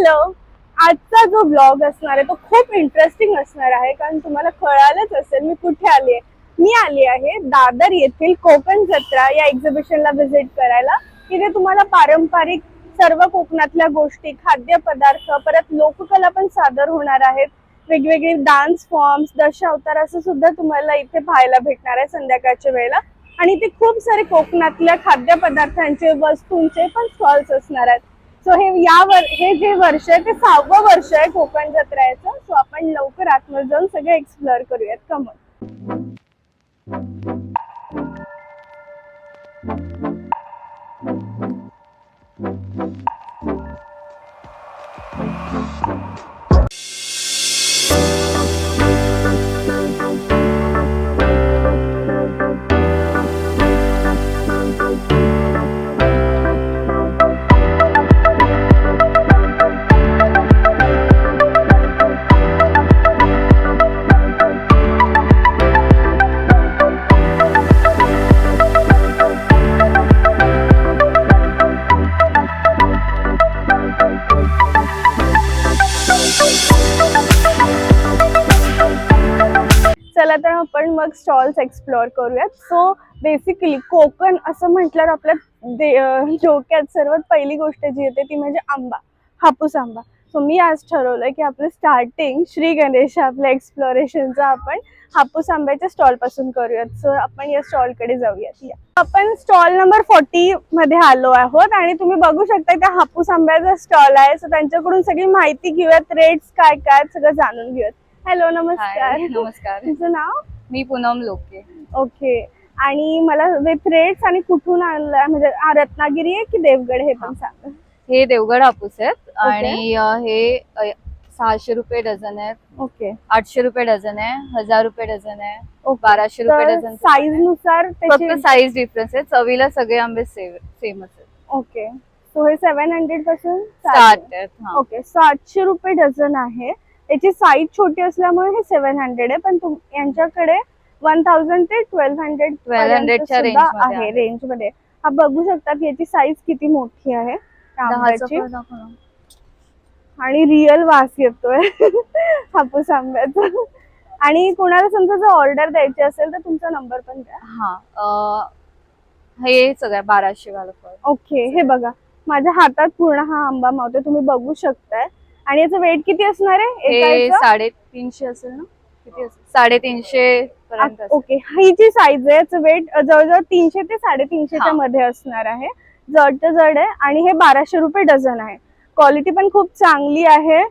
Hello. आजचा जो blog असणार आहे तो खूप इंटरेस्टिंग असणार आहे, कारण तुम्हाला कळालंच असेल मी कुठे आली आहे. मी आली आहे दादर येथील कोकण जत्रा या एक्झिबिशनला व्हिजिट करायला. तिथे तुम्हाला पारंपरिक सर्व कोकणातल्या गोष्टी, खाद्यपदार्थ, परत लोककला पण सादर होणार आहेत. वेगवेगळे डान्स फॉर्म्स, दशावतार असं सुद्धा तुम्हाला इथे पाहायला भेटणार आहे संध्याकाळच्या वेळेला. आणि ते खूप सारे कोकणातल्या खाद्यपदार्थांचे, वस्तूंचे पण स्टॉल्स असणार आहेत. सो हे जे वर्ष आहे ते 6वं वर्ष आहे कोकण जत्रेचं. सो आपण लवकर आतमध्ये जाऊन सगळं एक्सप्लोअर करूयात. कमन. चला तर आपण मग स्टॉल्स एक्सप्लोअर करूयात. सो बेसिकली कोकण असं म्हटल्यावर आपल्या डोक्यात सर्वात पहिली गोष्ट जी येते ती म्हणजे आंबा, हापूस आंबा. सो मी आज ठरवलंय की आपलं स्टार्टिंग श्री गणेश आपल्या एक्सप्लोरेशनचं आपण हापूस आंब्याच्या स्टॉल पासून करूयात. सो आपण या स्टॉलकडे जाऊयात. आपण स्टॉल नंबर 40 मध्ये आलो आहोत आणि तुम्ही बघू शकता त्या हापूस आंब्याचा स्टॉल आहे. सो त्यांच्याकडून सगळी माहिती घेऊयात, रेट्स काय काय सगळं जाणून घेऊयात. हॅलो, नमस्कार. नमस्कार. तुझं नाव? मी पूनम लोके. ओके. आणि मला विथ रेट्स आणि कुठून आणलं, म्हणजे रत्नागिरी आहे की देवगड हे पण सांग. हे देवगड हापूस आहेत आणि हे 600 रुपये डझन आहेत. ओके. 800 रुपये डझन आहे, 1000 रुपये डझन आहे, 1200 रुपये डझन. साईज नुसार फक्त साईज डिफरन्स आहे. चवीला सगळे आंबे सेमच आहेत. ओके. सो हे 700 पासून स्टार्ट आहेत. ओके. 700 रुपये डझन आहे. याची साईज छोटी असल्यामुळे हे 700 आहे, पण यांच्याकडे 1000 ते 1200 च्या आहे रेंज मध्ये. हा बघू शकता की याची साईज किती मोठी आहे आंब्याची. आणि रिअल वास येतोय हापूस आंब्याचा. आणि कोणाला समजा जर ऑर्डर द्यायची असेल तर तुमचा नंबर पण द्या. हे सगळ्या 1200 वाला. ओके. हे बघा माझ्या हातात पूर्ण हा आंबा मावतोय, तुम्ही बघू शकताय. आणि याचं वेट किती असणार आहे? हे 350 असेल ना? किती असेल? 350 पर्यंत. ओके. ही जी साईज आहे याचं वेट जवळजवळ 300 ते 350 मध्ये असणार आहे. जड तर जड आहे. आणि हे 1200 रुपये डझन आहे. क्वालिटी पण खूप चांगली आहे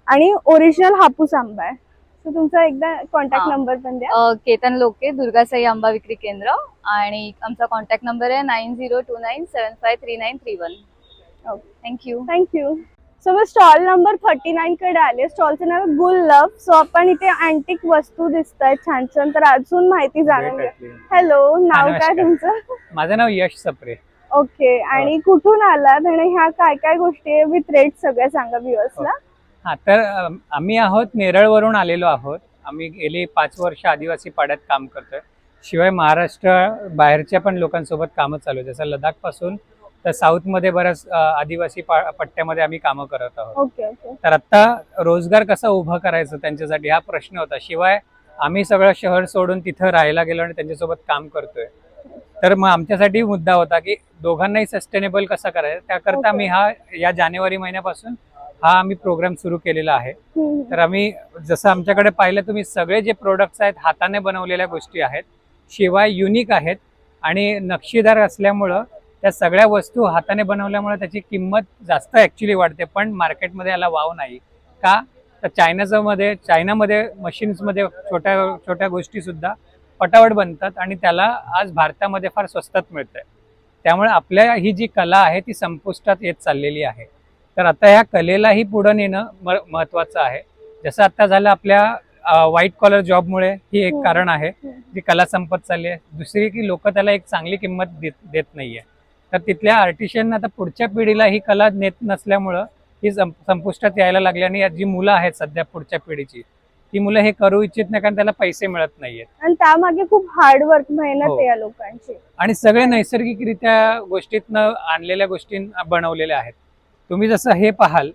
आणि ओरिजिनल हापूस आंबा आहे. तर तुमचा एकदा कॉन्टॅक्ट नंबर पण द्या. केतन लोके, दुर्गासाई आंबा विक्री केंद्र. आणि आमचा कॉन्टॅक्ट नंबर आहे 9029753931. थँक्यू. सो मग स्टॉल नंबर 39 कडे आले. स्टॉलचं नाव गुललव. सो आपण इथे अँटिक वस्तू दिसत आहेत छान छान, तर अजून माहिती जाणून घ्या. हॅलो, नाव काय तुमचं? माझं नाव यश सप्रे. ओके. आणि कुठून आलात आणि ह्या काय काय गोष्टी विथ रेट सगळ्या सांगा व्ह्युअर्सला. हा, तर आम्ही आहोत नेरळवरून आलेलो आहोत. आम्ही गेली 5 वर्ष आदिवासी पाड्यात काम करतोय. शिवाय महाराष्ट्र बाहेरच्या पण लोकांसोबत कामं चालू आहे, जसं लडाख पासून तर साऊथ मध्ये बऱ्याच आदिवासी पट्ट्यामध्ये आम्ही कामं करत आहोत. ओके. तर आता रोजगार कसा उभा करायचा त्यांच्यासाठी हा प्रश्न होता. शिवाय आम्ही सगळं शहर सोडून तिथं राहायला गेलो आणि त्यांच्यासोबत काम करतोय. तर मग आमच्यासाठी मुद्दा होता की दोघांनाही सस्टेनेबल कसं करायचं. त्याकरता आम्ही या जानेवारी महिन्यापासून आम्ही प्रोग्राम सुरू केलेला आहे. तर आम्ही जसं आमच्याकडे पाहिलं तुम्ही, सगळे जे प्रोडक्ट्स आहेत हाताने बनवलेल्या गोष्टी आहेत, शिवाय युनिक आहेत आणि नक्षीदार असल्यामुळं त्या सगळ्या वस्तू हाताने बनवल्यामुळे त्याची किंमत जास्त ऍक्च्युली वाढते, पण मार्केटमध्ये याला वाव नाही का. तर चायनामध्ये मशीन्समध्ये छोट्या छोट्या गोष्टी सुद्धा पटावट बनतात आणि त्याला आज भारतामध्ये फार स्वस्तात मिळतंय. त्यामुळे आपल्या ही जी कला आहे ती संपुष्टात येत चाललेली आहे. तर आता या कलेलाही पुढे नेणं महत्वाचं आहे. जसं आता झालं आपल्या व्हाईट कॉलर जॉबमुळे ही एक कारण आहे, जी कला संपत चालली आहे. दुसरी की लोक त्याला एक चांगली किंमत देत नाहीये. तर तिथल्या आर्टिशियन आता पुढच्या पिढीला ही कला नेत नसल्यामुळं ही संपुष्टात यायला लागली. आणि जी मुलं आहेत सध्या पुढच्या पिढीची, ती मुलं हे करू इच्छित नाही, कारण त्याला पैसे मिळत नाहीयेत. आणि त्यामागे खूप हार्डवर्क, मेहनत आहे या लोकांची. आणि सगळे नैसर्गिकरित्या गोष्टीतनं आणलेल्या गोष्टी बनवलेल्या आहेत. तुम्ही जसं हे पाहाल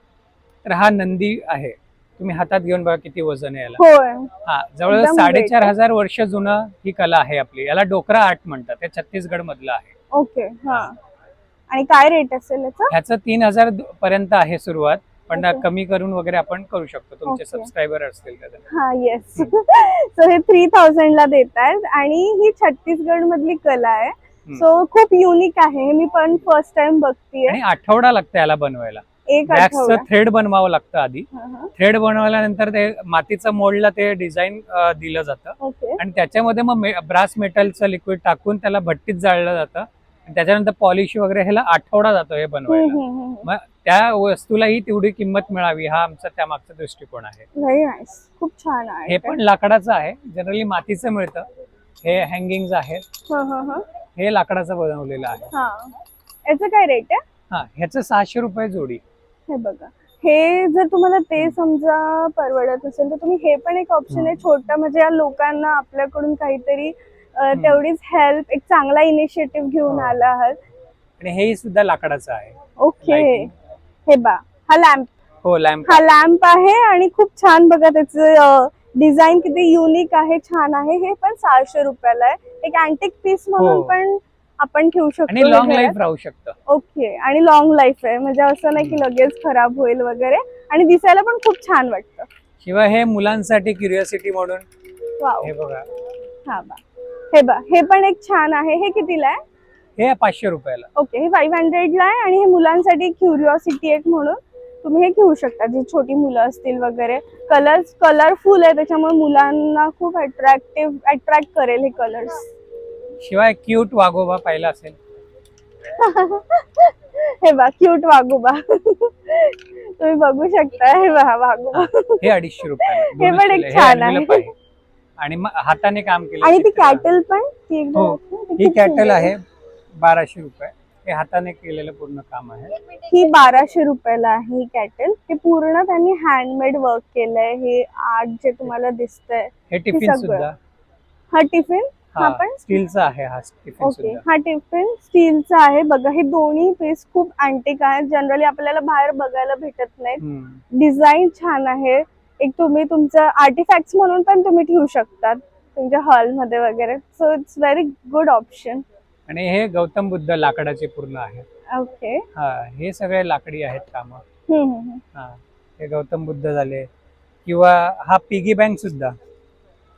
तर हा नंदी आहे, तुम्ही हातात घेऊन बघा किती वजन आहे याला. होय. हा जवळजवळ एकदम 4,500 वर्ष जुनं ही कला आहे आपली. याला डोकरा आर्ट म्हणतात. हे छत्तीसगड मधलं आहे. ओके. हा. आणि काय रेट असेल याचा? ह्याचं 3,000 पर्यंत आहे सुरुवात, पण Okay. कमी करून वगैरे आपण करू शकतो, तुमचे Okay. सबस्क्रायबर असतील तर. हा येस. सो हे 3,000 ला देतात आणि ही छत्तीसगड मधली कला आहे. सो खूप युनिक आहे. हे मी पण फर्स्ट टाइम बघतीये. आणि आठवडा लागतं याला बनवायला. एक आठवडा. बॅग्सचं थ्रेड बनवावं लागतं आधी. हा, हा. थ्रेड बनवल्यानंतर ते मातीचं मोल्डला ते डिझाईन दिलं जातं ओके. आणि त्याच्यामध्ये मग ब्रास मेटलचं लिक्विड टाकून त्याला भट्टीत जाळलं जातं आणि त्याच्यानंतर पॉलिश वगैरे ह्याला आठवडा जातो हे बनवायला. मग त्या वस्तूलाही तेवढी किंमत मिळावी हा आमचा त्यामागचा दृष्टिकोन आहे. Very nice. खूप छान आहे. हे पण लाकडाचं आहे, जनरली मातीचं मिळतं. हे हँगिंग आहेत, हा, हा, हा. हे लाकडाचं बनवलेलं आहे. हा. याचं काय रेट आहे? हा ह्याचं 600 रुपये जोडी. हे बघा, हे जर तुम्हाला ते समजा परवडत असेल तर तुम्ही हे पण एक ऑप्शन आहे छोटा, म्हणजे या लोकांना आपल्याकडून काहीतरी तेवढीच हेल्प, एक चांगला इनिशिएटिव्ह घेऊन आला आहात. आणि हेही सुद्धा लाकडाचं आहे. ओके. Lighting. हे बा, हा लॅम्प. हो लॅम्प. हा लॅम्प आहे आणि खूप छान बघा त्याचं डिझाईन किती युनिक आहे, छान आहे. हे पण 600 रुपयाला आहे. एक अँटिक पीस म्हणून हो. पण आपण ठेवू शकतो. आणि लॉंग लाईफ राहू शकतं. ओके. आणि लॉंग लाईफ आहे, म्हणजे असं नाही की लगेच खराब होईल वगैरे, आणि दिसायला पण खूप छान वाटतं. शिवाय हे मुलांसाठी क्युरिओसिटी म्हणून वाव. हे बघा, हा बा, हे बा, हे पण एक छान आहे. हे कितीला आहे? हे 500 रुपयाला. ओके. हे 500 ला आहे आणि हे मुलांसाठी क्युरिओसिटी एक म्हणून तुम्ही हे घेऊ शकता, जी छोटी मुलं असतील वगैरे. कलरफुल आहे, त्याच्यामुळे मुलांना खूप अट्रॅक्ट करेल हे कलर्स. शिवाय क्यूट वाघोबा पाहिला असेल. हे बा, क्यूट वाघोबा. तुम्ही बघू शकता. हे बा, वाघोबा. हे 250 रुपयाला. हे पण एक छान आहे. आणि मग हाताने काम केलं. आणि ती कॅटल पण, ती एकदम हो, ती ही खूप कॅटल सुंदर आहे 1200 रुपये. हे हाताने केलेलं पूर्ण काम आहे. ही 1200 रुपयाला आहे ही कॅटल. हे पूर्ण त्यांनी हँडमेड वर्क केलंय. हे आर्ट जे तुम्हाला दिसतंय. हे टिफिन सगळं. सुद्धा. हा टिफिन, हा पण स्टीलचा आहे. हा टिफिन ओके. सुद्धा. हा टिफिन स्टीलचा आहे. बघा, हे दोन्ही पीस खूप अँटिक आहेत, जनरली आपल्याला बाहेर बघायला भेटत नाहीत. डिझाईन छान आहे. एक तुम्ही तुमचं आर्टिफॅक्ट्स म्हणून पण तुम्ही ठेवू शकतात तुमच्या हॉलमध्ये वगैरे. So it's very good option. आणि हे गौतम बुद्ध लाकडाचे पूर्ण आहे. ओके. हा हे सगळे लाकडी आहेत काम. हा हे गौतम बुद्ध झाले, किंवा हा पिगी बँक सुद्धा.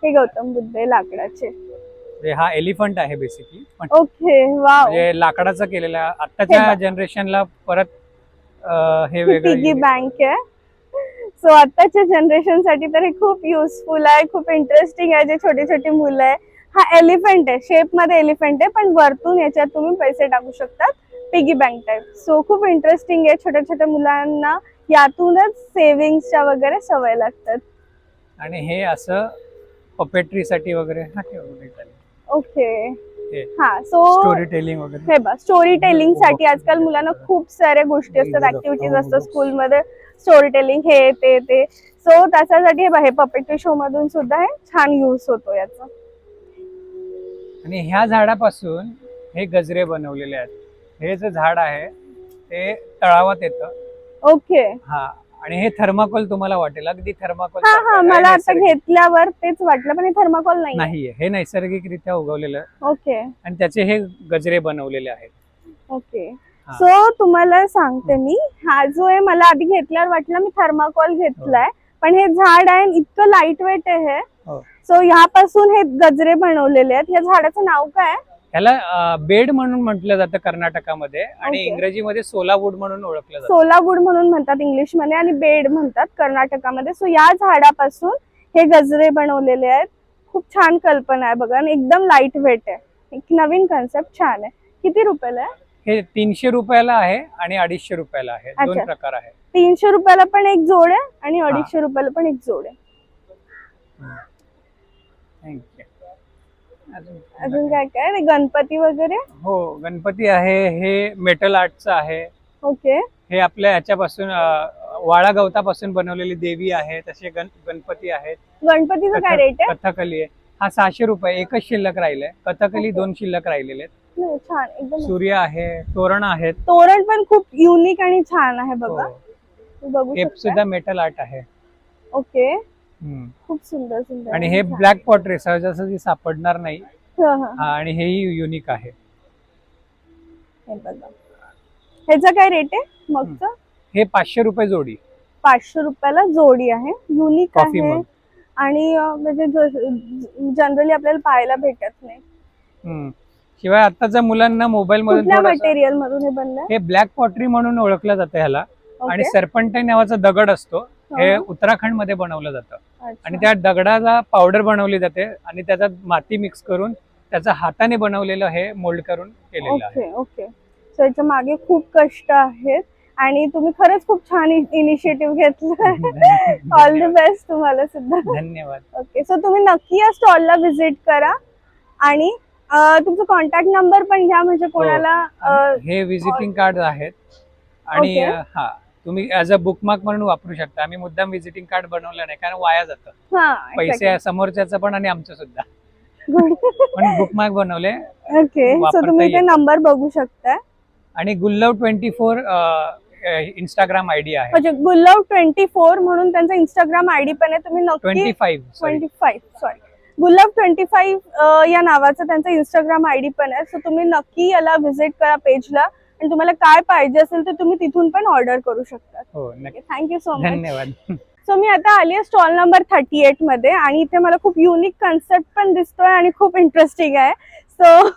हे गौतम बुद्ध आहे लाकडाचे. म्हणजे हा एलिफंट आहे बेसिकली, पण ओके. वाव. म्हणजे लाकडाचं केलेलं आहे. आताच्या जनरेशनला परत हे वेगळं पिगी बँक आहे. सो आताच्या जनरेशन साठी तर हे खूप युजफुल आहे, खूप इंटरेस्टिंग आहे. जे छोटे छोटे मुलं आहे, हा एलिफंट आहे, शेप मध्ये एलिफंट आहे, पण वरतून याच्यात तुम्ही पैसे टाकू शकतात, पिगी बँक टाइप. सो खूप इंटरेस्टिंग आहे. छोट्या छोट्या मुलांना यातूनच सेव्हिंगच्या वगैरे सवय लागतात. आणि हे असं पपेट्री साठी वगैरे हा ठेवलं. ओके. हा. सो स्टोरी टेलिंग वगैरे. हे बघ, स्टोरी टेलिंग साठी आजकाल मुलांना खूप साऱ्या गोष्टी असतात, ऍक्टिव्हिटीज असतात स्कूलमध्ये, स्टोरी टेलिंग हे ते. सो त्याच्यासाठी हे बघ, हे पपेट्री शो मधून सुद्धा हे छान यूज होतो याचा. आणि ह्या झाडापासून हे गजरे बनवलेले आहेत. हे जे झाड आहे ते तळावात येतं. ओके. हा. आणि हे थर्माकोल तुम्हाला वाटेल, अगदी थर्माकोल. हा, मला आता घेतल्यावर तेच वाटलं, पण हे थर्माकोल नाहीये. हे नैसर्गिकरित्या उगवलेलं. ओके. आणि त्याचे हे गजरे बनवलेले आहेत. ओके. सो तुम्हाला सांगते मी, हा जो आहे मला आधी घेतल्यावर वाटलं मी थर्माकोल घेतलाय, पण हे झाड आहे इतकं लाईट वेट आहे हे. सो ह्यापासून हे गजरे बनवलेले आहेत. या झाडाचं नाव काय? ह्याला बेड म्हणून म्हटलं जातं कर्नाटकामध्ये, आणि इंग्रजीमध्ये सोलावूड म्हणून ओळखलं जातं. सोलावूड म्हणून म्हणतात इंग्लिश मध्ये, आणि बेड म्हणतात कर्नाटकामध्ये. सो या झाडापासून हे गजरे बनवलेले आहेत. खूप छान कल्पना आहे बघा, आणि एकदम लाईट वेट आहे. एक नवीन कन्सेप्ट छान आहे. किती रुपयाला आहे? हे 300 रुपयाला आहे आणि 250 रुपयाला आहे. दोन प्रकार आहे. 300 रुपयाला पण एक जोड आहे आणि 250 रुपयाला पण एक जोड आहे. थँक्यू. अजून काय काय? गणपती वगैरे? हो, गणपती आहे. हे मेटल आर्टचं आहे. ओके. हे आपल्या ह्याच्यापासून वाळा गवतापासून बनवलेली देवी आहे. तसे गणपती आहेत. गणपतीचं काय रेट आहे? कथकली आहे. हा 600 रुपये. एकच शिल्लक राहिलंय. कथकली 2 शिल्लक राहिलेले आहेत. छान एकदम. सूर्य आहे, तोरण आहेत. तोरण पण खूप युनिक आणि छान आहे बघा. तुम्ही बघू हे शकता. सुद्धा मेटल आर्ट आहे. ओके, हम्म. खूप सुंदर सुंदर आणि आहे. हे छान. ब्लॅक पॉटरी सहजासहजी सापडणार नाही. हा, हा. हा, आणि हेही युनिक आहे. हे बघा, ह्याचा काय रेट आहे मगचं? हे 500 रुपये जोडी. 500 रुपयाला जोडी आहे. युनिक कॉफी आहे मग. आणि म्हणजे जनरली आपल्याला पाहायला भेटत नाही. हम्म. शिवाय आताच्या मुलांना मोबाईल मधून कुठल्या थोडंसं मटेरियल मधून हे बनलंय? हे ब्लॅक पॉटरी म्हणून ओळखलं जातं ह्याला. आणि ओके. सर्पंटाईन नावाचा दगड असतो. हे हा. उत्तराखंड मध्ये बनवलं जातं. अच्छा. आणि त्या दगडाला पावडर बनवली जाते आणि त्याच्यात माती मिक्स करून त्याचा हाताने बनवलेलं हे मोल्ड करून केलेलं आहे. Okay okay. सो याच्या मागे खूप कष्ट आहेत आणि तुम्ही खरंच खूप छान इनिशिएटिव्ह घेतलं. ऑल द बेस्ट तुम्हाला सुद्धा. धन्यवाद. ओके, सो तुम्ही नक्की या स्टॉलला व्हिजिट करा आणि तुमचा कॉन्टॅक्ट नंबर पण घ्या म्हणजे कोणाला हे विजिटिंग कार्ड आहेत आणि ओके. हा, तुम्ही ऍज अ बुकमार्क म्हणून वापरू शकता. आम्ही मुद्दाम विजिटिंग कार्ड बनवलं नाही कारण वाया जातं हा पैसे समोरच्याचं पण आणि आमचं सुद्धा. गुड. पण बुकमार्क बनवले. ओके, सो वापरता तुम्ही ते येतं. नंबर बघू शकताय. आणि गुल्लव 24 इंस्टाग्राम आयडी आहे. म्हणजे गुल्लव 24 म्हणून त्यांचा इंस्टाग्राम आयडी पण आहे. तुम्ही नक्की 25 सॉरी गुलाब 25 या नावाचं त्यांचं इंस्टाग्राम आयडी पण आहे. सो तुम्ही नक्की याला व्हिजिट करा पेजला आणि तुम्हाला काय पाहिजे असेल तर तुम्ही तिथून पण ऑर्डर करू शकता. हो नक्की. Thank you so much. धन्यवाद. सो मी आता आली आहे स्टॉल नंबर 38 मध्ये आणि इथे मला खूप युनिक कन्सेप्ट पण दिसतोय आणि खूप इंटरेस्टिंग आहे. सो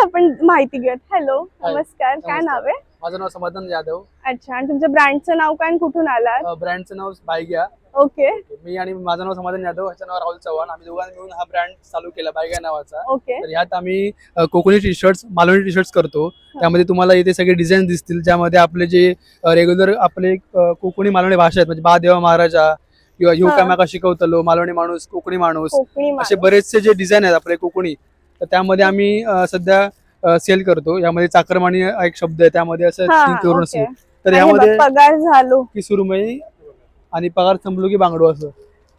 आपण माहिती घेऊयात. हॅलो, नमस्कार. काय नाव आहे? माझं नाव समाधान जाधव. अच्छा, आणि तुमच्या ब्रँडचं नाव काय आणि कुठून आलात? ब्रँडचं नाव बायग्या. ओके मी आणि माझं नाव समाधान जाधव, ह्याचं नाव राहुल चव्हाण. आम्ही दोघांनी मिळून हा ब्रँड चालू केला बायग्या नावाचा. ओके. तर ह्यात आम्ही Konkani T shirts, Malvani T shirts करतो. त्यामध्ये तुम्हाला इथे सगळे डिझाईन दिसतील ज्यामध्ये आपले जे रेग्युलर आपले कोकणी मालवणी भाषा आहेत म्हणजे बा देवा महाराजा किंवा ह्यो कामाका शिकवतलो, मालवणी माणूस, कोकणी माणूस, कोकणी असे बरेचसे जे डिझाईन आहेत आपले कोकणी, तर त्यामध्ये आम्ही सध्या सेल करतो. यामध्ये चाकरमानी हा एक शब्द आहे, त्यामध्ये असं थिंक करून असेल. तर यामध्ये पगार झालो की सुरमई आणि पगार संपलो की बांगडो असं वा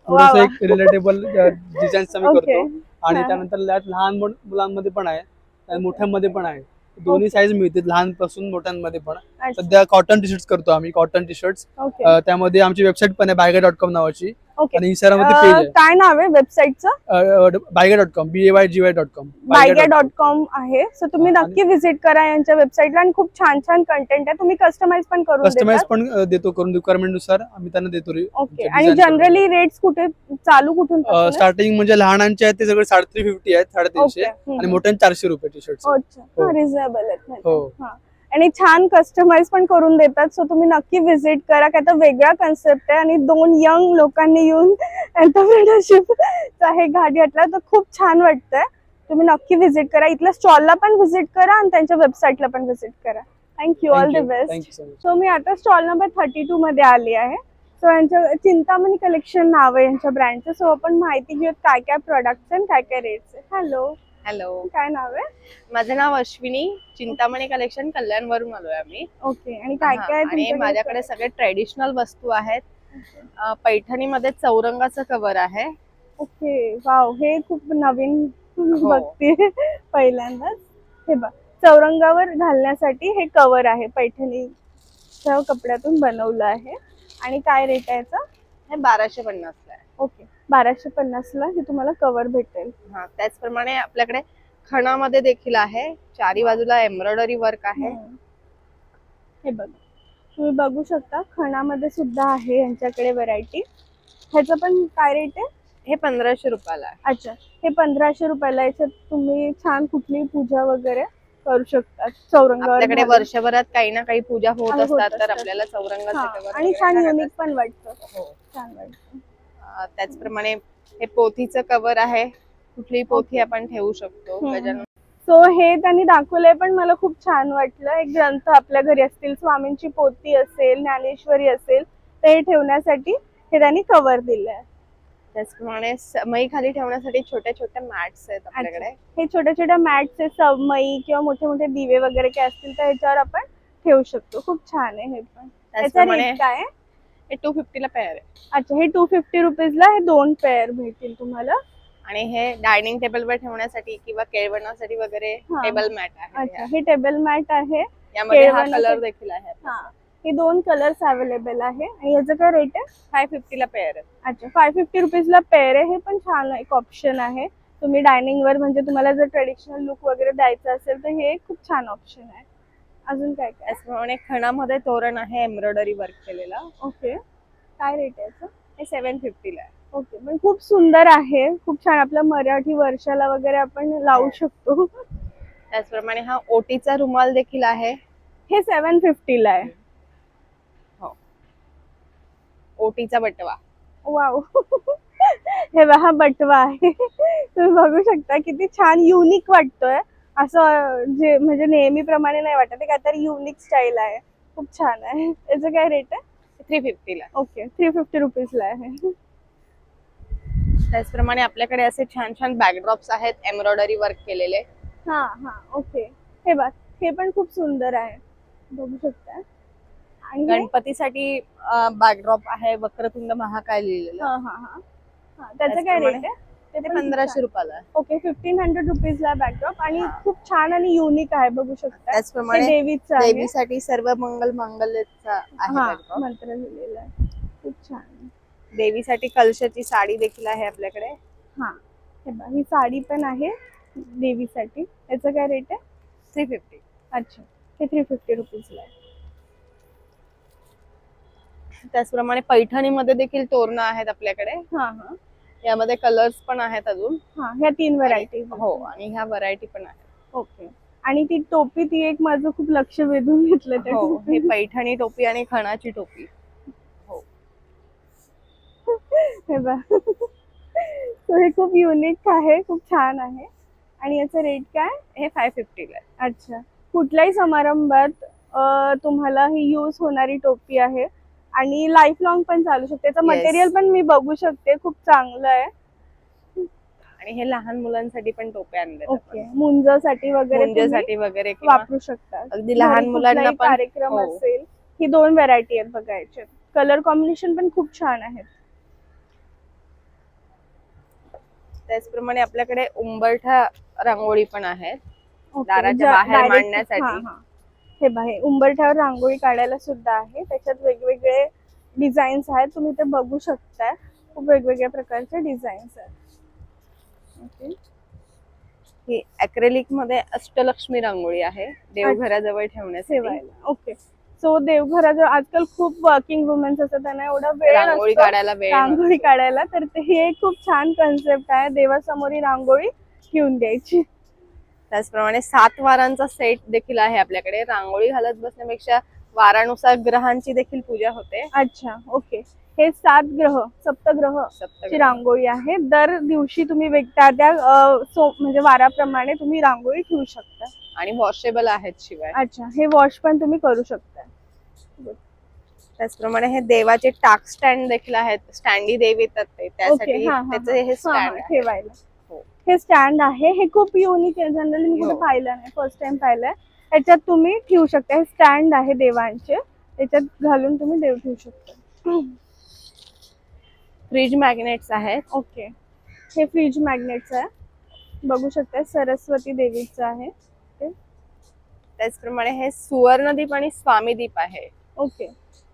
थोडंसं वा. एक रिलेटेबल डिझाईन्स आम्ही ओके. करतो. आणि हा. त्यानंतर त्यात लहान मुलांमध्ये पण आहे आणि मोठ्यांमध्ये पण आहे. दोन्ही साईज मिळतील, लहानपासून मोठ्यांमध्ये पण. अच्छा. सध्या कॉटन टी शर्ट्स करतो आम्ही, कॉटन टी शर्ट्स. ओके त्यामध्ये आमची वेबसाईट पण आहे बायगा.com नावाची ओके. आणि इंस्टाग्राममध्ये पेज आहे काय नाव आहे वेबसाईटचं? बायगा.com, BAYGY.com. बायग्या.com आहे. सो तुम्ही हा, नक्की व्हिजिट करा यांच्या वेबसाईटला आणि खूप छान छान कंटेंट आहे. तुम्ही कस्टमाइज पण करून कस्टमाइज देतात? पण देतो, करून रिक्वायरमेंट नुसार आम्ही त्यांना देतो. ओके. आणि जनरली रेट्स कुठे चालू कुठून स्टार्टिंग म्हणजे लहानांचे आहेत ते सगळे 350 आहेत, 350. आणि मोठ्यांचे 400 रुपये टी शर्ट. अच्छा, रिझनेबल आहेत. हो. हा. आणि छान कस्टमाइज पण करून देतात. सो तुम्ही नक्की व्हिजिट करा, काय तर वेगळा कन्सेप्ट आहे आणि 2 यंग लोकांनी येऊन एंटरप्रेन्योरशिपचा हे घाट घातला तर खूप छान वाटतंय. तुम्ही नक्की व्हिजिट करा, इथल्या स्टॉलला पण व्हिजिट करा आणि त्यांच्या वेबसाईटला पण व्हिजिट करा. Thank you, all the best. Thank you so much. So मी आता स्टॉल नंबर 32 मध्ये आली आहे. सो यांच्या चिंतामणी कलेक्शन नाव आहे यांच्या ब्रँडचं. सो आपण माहिती घेऊयात काय काय प्रोडक्ट्स आणि काय काय रेट्स आहे. हॅलो, हॅलो, काय नाव आहे? माझं नाव अश्विनी. चिंतामणी कलेक्शन कल्याणवरून आलोय आम्ही. ओके. आणि काय काय आहे आणि तुमच्याकडे? माझ्याकडे सगळे ट्रेडिशनल वस्तू आहेत. पैठणीमध्ये चौरंगाचं कव्हर आहे. ओके, वाव, हे खूप नवीन हो. बघते पहिल्यांदाच. हे बघ, चौरंगावर घालण्यासाठी हे कव्हर आहे, पैठणीच्या कपड्यातून बनवलं आहे. आणि काय रेट आहे याचा? हे 1250 ला आहे. ओके, 1250 ला हे तुम्हाला कव्हर भेटेल. हा, त्याचप्रमाणे आपल्याकडे खणामध्ये देखील आहे. चारी बाजूला एम्ब्रॉयडरी वर्क आहे. हे बघ, तुम्ही बघू शकता खणामध्ये सुद्धा आहे यांच्याकडे व्हरायटी. ह्याचं पण काय रेट आहे? हे 1500 रुपयाला आहे. अच्छा, हे 1500 रुपयाला. याच्यात तुम्ही छान कुठली पूजा वगैरे करू शकता चौरंगावर आपल्याकडे घालून. वर्षभरात काही ना काही पूजा होत होत असतात, तर असतात. आपल्याला चौरंगाचं हा, कव्हर आणि वगैरे छान घालायचं युनिक पण वाटतं. असतं. हो. छान वाटतं. त्याचप्रमाणे हे पोथीचं कव्हर आहे. कुठलीही पोथी आपण ठेवू शकतो. हम्म. गजानन. सो हे त्यांनी दाखवलंय पण मला खूप छान वाटलं. एक ग्रंथ आपल्या घरी असतील, स्वामींची पोथी असेल, ज्ञानेश्वरी असेल, तर हे ठेवण्यासाठी हे त्यांनी कव्हर दिलंय. त्याचप्रमाणे समई खाली ठेवण्यासाठी छोट्या छोट्या मॅट्स आहेत आपल्याकडे. हे छोट्या छोट्या मॅट्स आहे, समई किंवा मोठे मोठे दिवे वगैरे काय असतील तर ह्याच्यावर आपण ठेवू शकतो. खूप छान आहे हे पण. त्याचा त्याचप्रमाणे रेट काय आहे? हे 250 ला पेअर आहे. अच्छा, हे 250 रुपीजला हे 2 पेअर भेटतील तुम्हाला. आणि हे डायनिंग टेबलवर ठेवण्यासाठी किंवा केळवणासाठी वगैरे हा. टेबल मॅट आहे. अच्छा, हे टेबल मॅट आहे. यामध्ये हा केळवणासाठी- कलर देखील आहे. हा, हे 2 कलर्स अवेलेबल आहे आणि याचं काय रेट आहे? 550 ला पेअर आहे. अच्छा 550 रुपीजला पेअर आहे. हे पण छान एक ऑप्शन आहे. तुम्ही डायनिंग वर म्हणजे तुम्हाला जर ट्रेडिशनल लुक वगैरे द्यायचा असेल तर हे खूप छान ऑप्शन आहे. अजून काय काय? त्याचप्रमाणे खणामध्ये तोरण आहे एम्ब्रॉयडरी वर्क केलेला. ओके. काय रेट आहे याचं? हे 750 ला आहे. ओके पण खूप सुंदर आहे. खूप छान आपल्या मराठी वर्षाला वगैरे आपण लावू शकतो. त्याचप्रमाणे हा ओटीचा रुमाल देखील आहे. हे 750 ला आहे. ओटीचा बटवा. वाव. हे बघा बटवा आहे. तुम्ही बघू शकता किती छान युनिक वाटतोय. असं जे म्हणजे नेहमीप्रमाणे नाही वाटत आहे, काहीतरी युनिक स्टाईल आहे. खूप छान आहे. याचं काय रेट आहे? 350 ला. ओके 350 रुपीजला आहे. त्याचप्रमाणे आपल्याकडे असे छान छान बॅकड्रॉप्स आहेत एम्ब्रॉयडरी वर्क केलेले. हा हा ओके. हे बघ हे पण खूप सुंदर आहे. बघू शकता. आणि हे? गणपतीसाठी बॅकड्रॉप आहे वक्रतुंड महाकाय लिहिलेलं. हा हा हा हा त्याचं काय रेट आहे? ते पण खूप 1500 छान. रुपयाला आहे. ओके 1500 रुपीजला बॅकड्रॉप आणि हा. खूप छान आणि युनिक आहे. बघू शकता. त्याचप्रमाणे हे देवीचं आहे. देवीसाठी सर्व मंगल मांगल्यचा आहे हा backdrop. मंत्र लिहिलेला आहे. खूप छान. देवीसाठी कलशाची साडी देखील आहे आपल्याकडे. हा हे बघा ही साडी पण आहे देवीसाठी. याचं काय रेट आहे? 350. अच्छा हे 350 रुपीजला आहे. त्याचप्रमाणे पैठणीमध्ये देखील तोरणं आहेत आपल्याकडे. हा हा यामध्ये कलर्स पण आहेत अजून. हा ह्या 3 व्हरायटी. हो आणि ह्या व्हरायटी पण आहेत. ओके. आणि ती टोपी ती एक माझं खूप लक्ष वेधून घेतलं त्या हो हे टोपीने. पैठणी टोपी आणि खणाची टोपी. हे बघ. So हे खूप युनिक आहे. खूप छान आहे. आणि याचं रेट काय? हे 550 ला आहे. अच्छा कुठल्याही समारंभात तुम्हाला ही यूज होणारी टोपी आहे आणि लाईफ लॉंग पण चालू शकते. त्याचं Yes. मटेरियल पण मी बघू शकते खूप चांगलं आहे. आणि हे लहान मुलांसाठी पण टोप्या आणले. ओके मुंजासाठी वगैरे तुम्ही मुंजेसाठी वगैरे किंवा वापरू शकता. अगदी लहान घरी मुलांना कुठलाही पण. कार्यक्रम हो. असेल ही 2 व्हरायटी आहेत बघा याच्यात. कलर कॉम्बिनेशन पण खूप छान आहेत. त्याचप्रमाणे आपल्याकडे उंबरठा रांगोळी पण आहेत ओके, दाराच्या बाहेर direct- मांडण्यासाठी. हा, हा. हे बघा हे उंबरठ्यावर रांगोळी काढायला सुद्धा आहे. त्याच्यात वेगवेगळे डिझाईन्स आहेत. तुम्ही ते बघू शकताय. खूप वेगवेगळ्या प्रकारचे डिझाईन्स आहेत. ओके. ही अक्रेलिक मध्ये अष्टलक्ष्मी रांगोळी आहे देवघराजवळ ठेवण्यासाठी. ठेवायला. ओके. सो देवघराजवळ आजकाल खूप वर्किंग वुमन्स असतात त्यांना एवढा वेळ रांगोळी नसतो काढायला वेळ रांगोळी नसतो. काढायला. तर ते हे एक खूप छान कन्सेप्ट आहे. देवासमोर ही रांगोळी ठेवून द्यायची. त्याचप्रमाणे 7 वारांचा सेट देखील आहे आपल्याकडे. रांगोळी घालत बसण्यापेक्षा वारानुसार ग्रहांची देखील पूजा होते. अच्छा ओके. हे 7 ग्रह सप्तग्रह ची सप्तग्रह. रांगोळी आहे. दर दिवशी तुम्ही त्या म्हणजे वाराप्रमाणे तुम्ही रांगोळी ठेवू शकता. आणि वॉशेबल आहेत शिवाय. अच्छा हे वॉश पण तुम्ही करू शकता. त्याचप्रमाणे हे देवाचे टाक स्टँड देखील आहेत. स्टँडी देव येतात ते त्यासाठी हा, हा, त्याचे हे हा, स्टँड हा, आहे. ठेवायला. हो. हे स्टँड आहे. हे खूप युनिक आहे. जनरली मी कुठे हो. पाहिलं नाही. फर्स्ट टाइम पाहिलंय. याच्यात तुम्ही ठेवू शकता. हे स्टँड आहे देवांचे. त्याच्यात घालून तुम्ही देव ठेवू शकता. फ्रीज मॅग्नेट्स आहेत. ओके. हे फ्रीज मॅग्नेटच आहे. बघू शकता सरस्वती देवीचं आहे. त्याचप्रमाणे हे सुवर्णदीप आणि स्वामीदीप आहे. ओके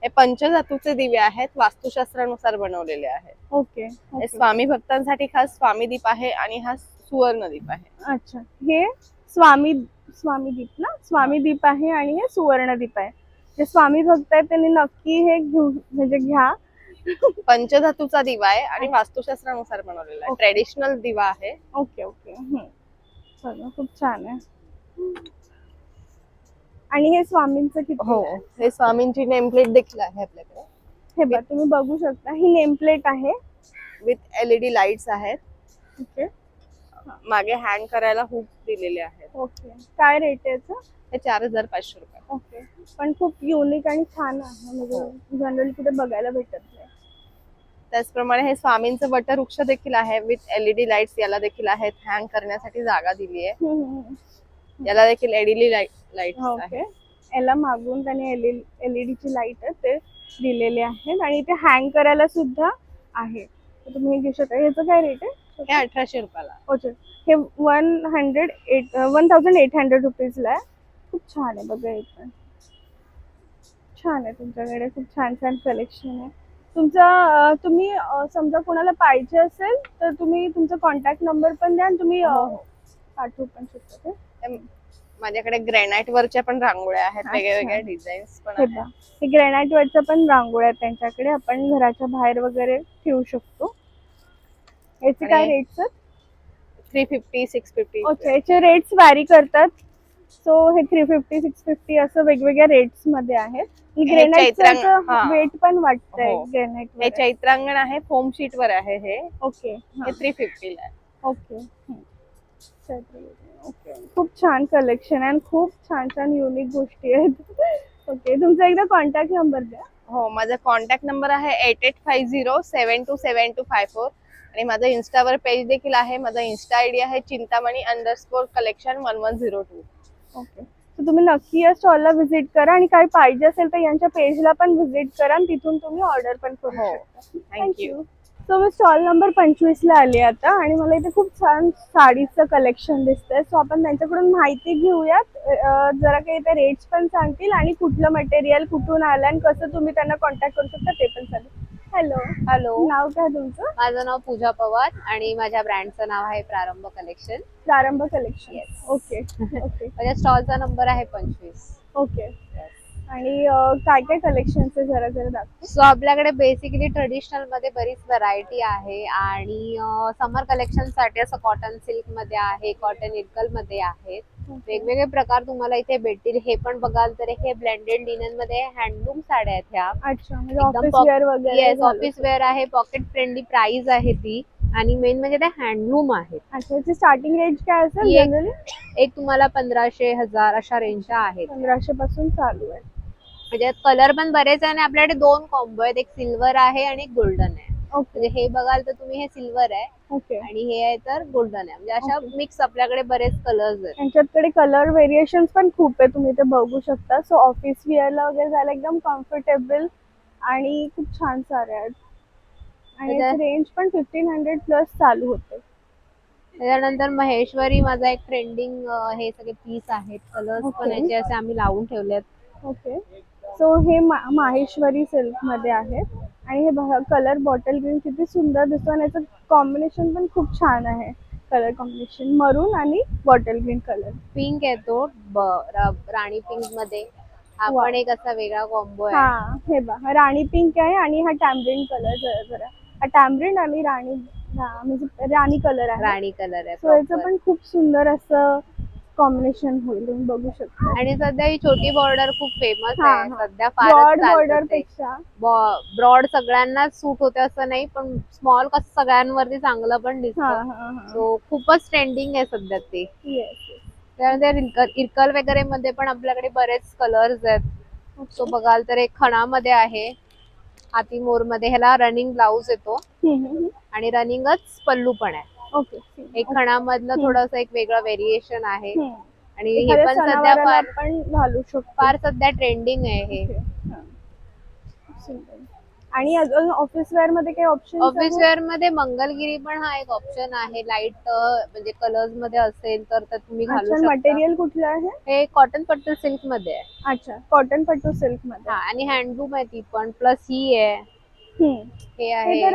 हे पंचधातूचे दिवे आहेत. वास्तुशास्त्रानुसार बनवलेले आहेत. ओके हे ओके. स्वामी भक्तांसाठी खास स्वामीदीप आहे आणि हा सुवर्णदीप आहे. अच्छा हे स्वामीदीप ना स्वामीदीप आहे आणि हे सुवर्णदीप आहे. जे स्वामी भक्त आहेत त्यांनी नक्की हे म्हणजे घ्या. पंचधातूचा दिवा आहे आणि वास्तुशास्त्रानुसार बनवलेला आहे. ओके. ट्रेडिशनल दिवा आहे. Okay okay. चला खूप छान आहे. आणि हे स्वामींचं किती हो आहे? हे स्वामींची नेमप्लेट देखील आहे आपल्याकडे. हे बघा तुम्ही बघू शकता ही नेम प्लेट आहे. विथ LED लाईट्स आहेत. ओके मागे हँग करायला हुक दिलेले आहेत. ओके. काय रेट आहे याचं? हे 4500 रुपये. ओके. पण खूप युनिक आणि छान आहे. म्हणजे जनरली कुठे बघायला भेटत नाही. त्याचप्रमाणे हे स्वामींचं वटवृक्ष देखील आहे. विथ LED लाईट्स याला देखील आहेत. हँग करण्यासाठी जागा दिली आहे. याला देखील LED लाईट्स ओके. आहे. याला मागून त्याने LED ची लाईट ते दिलेले आहेत आणि ते हँग करायला सुद्धा आहे. तर तुम्ही हे घेऊ शकता. याचं काय रेट आहे? हे 1800 रुपयाला. ओके. हे 1800 रुपीजला आहे. खूप छान आहे बघा हे पण. छान आहे तुमच्याकडे, खूप छान छान कलेक्शन आहे तुम्ही समजा कोणाला पाहिजे असेल तर तुम्ही तुमचा कॉन्टॅक्ट नंबर पण द्या आणि तुम्ही पाठवू पण शकता ते. माझ्याकडे ग्रॅनाइट वरच्या पण रांगोळ्या आहेत, अच्छा. वेगवेगळ्या डिझाईन्स पण हे आहेत. पहा, हे ग्रॅनाइट वरच्या पण रांगोळ्या आहेत त्यांच्याकडे, आपण घराच्या बाहेर वगैरे ठेवू शकतो. याचे काय आणि- रेट्स आहेत? 350, 650. ओके, याचे रेट्स व्हॅरी करतात. सो हे 350, 650 असं वेगवेगळ्या रेट्स मध्ये आहेत. ग्रेनाइटचं हा. वेट पण वाटतंय हो. ग्रेनाइट हे चैत्रांगण आहे, फोम शीट वर आहे हे. ओके हे 350 ला आहे. ओके ओके, खूप छान कलेक्शन आहे आणि खूप छान छान युनिक गोष्टी आहेत. ओके, तुमचा एकदा कॉन्टॅक्ट नंबर द्या. हो, माझा कॉन्टॅक्ट नंबर आहे 8850727254 आणि माझं इन्स्टावर पेज देखील आहे. माझा इन्स्टा आयडी आहे चिंतामणी_collection1102. ओके, तर तुम्ही नक्की या स्टॉलला व्हिजिट करा आणि काही पाहिजे असेल तर यांच्या पेजला पण व्हिजिट करा आणि तिथून तुम्ही ऑर्डर पण करू हो. शकता. थँक्यू. सो मी स्टॉल नंबर 25 ला आली आता आणि मला इथे खूप छान साडीचं कलेक्शन दिसतंय. सो आपण त्यांच्याकडून माहिती घेऊयात, जरा काही ते रेट्स पण सांगतील आणि कुठलं मटेरियल कुठून आलं आणि कसं तुम्ही त्यांना कॉन्टॅक्ट करू शकता ते पण सांगेल. हॅलो, हॅलो, नाव काय तुमचं? माझं नाव पूजा पवार आणि माझ्या ब्रँडचं नाव आहे प्रारंभ कलेक्शन. प्रारंभ कलेक्शन. Yes. ओके ओके माझ्या स्टॉलचा नंबर आहे 25. ओके. आणि काय काय कलेक्शन्स आहे जरा जरा दाखव. सो आपल्याकडे बेसिकली ट्रेडिशनल मध्ये बरीच व्हरायटी आहे आणि समर कलेक्शन साठी असं कॉटन सिल्क मध्ये आहे, कॉटन इरकल मध्ये आहेत. वेगवेगळे प्रकार तुम्हाला इथे भेटतील. हे पण बघाल तर हे ब्लेंडेड लिनन मध्ये हँडलूम साड्या आहेत ह्या. अच्छा, म्हणजे एकदम ऑफिस वेअर वगैरे. येस, ऑफिस वेअर आहे, पॉकेट फ्रेंडली प्राइस आहे ती आणि मेन म्हणजे ते हँडलूम आहेत. अच्छा, याची स्टार्टिंग रेंज काय असेल ही एक- जनरली? एक तुम्हाला 1500, 1000 अशा रेंजच्या आहेत. 1500 पासून चालू आहे. म्हणजे कलर पण बरेच आहे आणि आपल्याकडे 2 कॉम्बो आहेत, एक सिल्वर आहे आणि एक गोल्डन आहे. ओके म्हणजे हे बघाल तर तुम्ही हे सिल्वर आहे ओके. आणि हे आहे तर गोल्डन आहे. म्हणजे अशा Okay. मिक्स आपल्याकडे बरेच कलर्स आहेत. यांच्याकडे कलर व्हेरिएशन पण खूप आहे, तुम्ही ते बघू शकता. सो ऑफिस वेअरला वगैरे जायला एकदम कम्फर्टेबल आणि खूप छान सारे आहेत आणि त्याच्या- रेंज पण 1500 प्लस चालू होते. त्याच्यानंतर महेश्वरी माझा एक ट्रेंडिंग हे सगळे पीस आहेत. कलर्स पण Okay. याचे असे आम्ही लावून ठेवलेत. ओके, सो हे माहेश्वरी सिल्क मध्ये आहेत आणि हे कलर बॉटल ग्रीन किती सुंदर दिसतो आणि याचं कॉम्बिनेशन पण खूप छान आहे. कलर कॉम्बिनेशन मरून आणि बॉटल ग्रीन कलर. पिंक आहे तो राणी पिंक मध्ये. हा Wow. पण एक असा वेगळा कॉम्बो आहे. हा, हे बघा राणी पिंक आहे आणि हा टॅम्ब्रिन कलर. जरा जरा हा टॅम्ब्रिन आणि म्हणजे राणी कलर आहे. राणी कलर आहे सो याचं proper. पण खूप सुंदर असं कॉम्बिनेशन होईल, तुम्ही बघू शकता. आणि सध्या ही छोटी बॉर्डर खूप फेमस हा, आहे. हा. सध्या ब्रॉड फारच बॉर्डर चालतं ते. पेक्षा ब्रॉड सगळ्यांनाच सूट होते असं नाही, पण स्मॉल कसं सगळ्यांवरती चांगलं पण हा दिसतं. हा हा. सो खूपच ट्रेंडिंग आहे सध्या ते. येस. त्यानंतर इरकल वगैरे मध्ये पण आपल्याकडे बरेच कलर्स आहेत. सो बघाल तर एक खणामध्ये आहे, हाती मोर मध्ये. ह्याला रनिंग ब्लाऊज येतो आणि रनिंगच पल्लू पण आहे. ओके. एक खणामधलं थोडस एक वेगळं व्हेरिएशन आहे आणि हे एखाद्या पण सध्या सणावाराला फार आपण घालू शकतो. फार सध्या ट्रेंडिंग आहे हे. ओके, हा. सुंदर. आणि अजून ऑफिस वेअर मध्ये काही ऑप्शन? ऑफिस वेअर मध्ये मंगलगिरी पण हा एक ऑप्शन आहे. लाईट म्हणजे कलर्स मध्ये असेल तर तुम्ही घालू शकता. मटेरियल कुठलं आहे? हे कॉटन पट्टू सिल्क मध्ये आहे. अच्छा, कॉटन पट्टू सिल्क हा, मध्ये. आणि हँडलूम आहे ती पण. प्लस ही आहे, हे हे आहे तर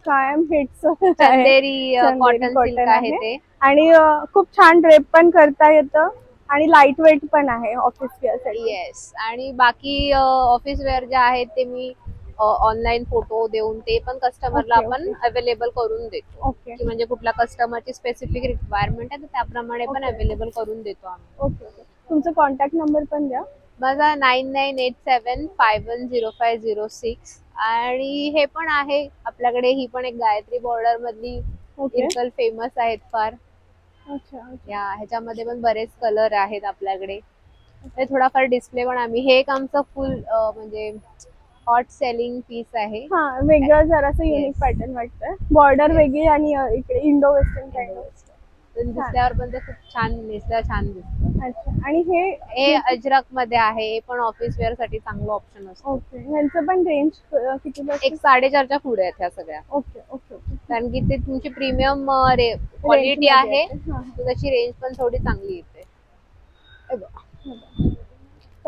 कायम हिट्स चंदेरी कॉटन सिल्क आहे ते. आणि खूप छान ड्रेप पण करता येतं आणि लाईट वेट पण आहे ऑफिस वेअर साठी. येस, आणि बाकी ऑफिस वेअर जे आहेत ते मी ऑनलाईन फोटो देऊन ते पण कस्टमरला Okay, आपण अवेलेबल करून देतो. ओके की म्हणजे कुठल्या कस्टमरची स्पेसिफिक रिक्वायरमेंट आहे तर त्याप्रमाणे पण Okay. अवेलेबल करून देतो आम्ही. Okay okay. तुमचा कॉन्टॅक्ट नंबर पण द्या. माझा 9987510506 आणि हे पण आहे आपल्याकडे. ही पण एक गायत्री बॉर्डर मधली ओके. इरकल फेमस आहेत फार. अच्छा. या ह्याच्यामध्ये पण बरेच कलर आहेत आपल्याकडे. हे थोडाफार डिस्प्ले पण आम्ही. हे एक आमचं फुल म्हणजे हॉट सेलिंग पीस आहे. हा, वेगळं जरासं युनिक Yes. पॅटर्न वाटतंय. Border Yes. वेगळी आणि इकडे इंडो वेस्टर्न काइंड ऑफ. दिसल्यावर पण ते खूप छान दिसलं, छान दिसतं. अच्छा, आणि हे अजरक मध्ये आहे. हे पण ऑफिस वेअर साठी चांगलं ऑप्शन असतं. ओके, ह्यांचं पण रेंज किती एक पासून? 4.5च्या पुढे आहेत ह्या सगळ्या. Okay okay okay. कारण की ते तुमची प्रीमियम क्वालिटी मध्ये आहे, येते. हा. तर त्याची रेंज पण थोडी चांगली येते. हे बघ.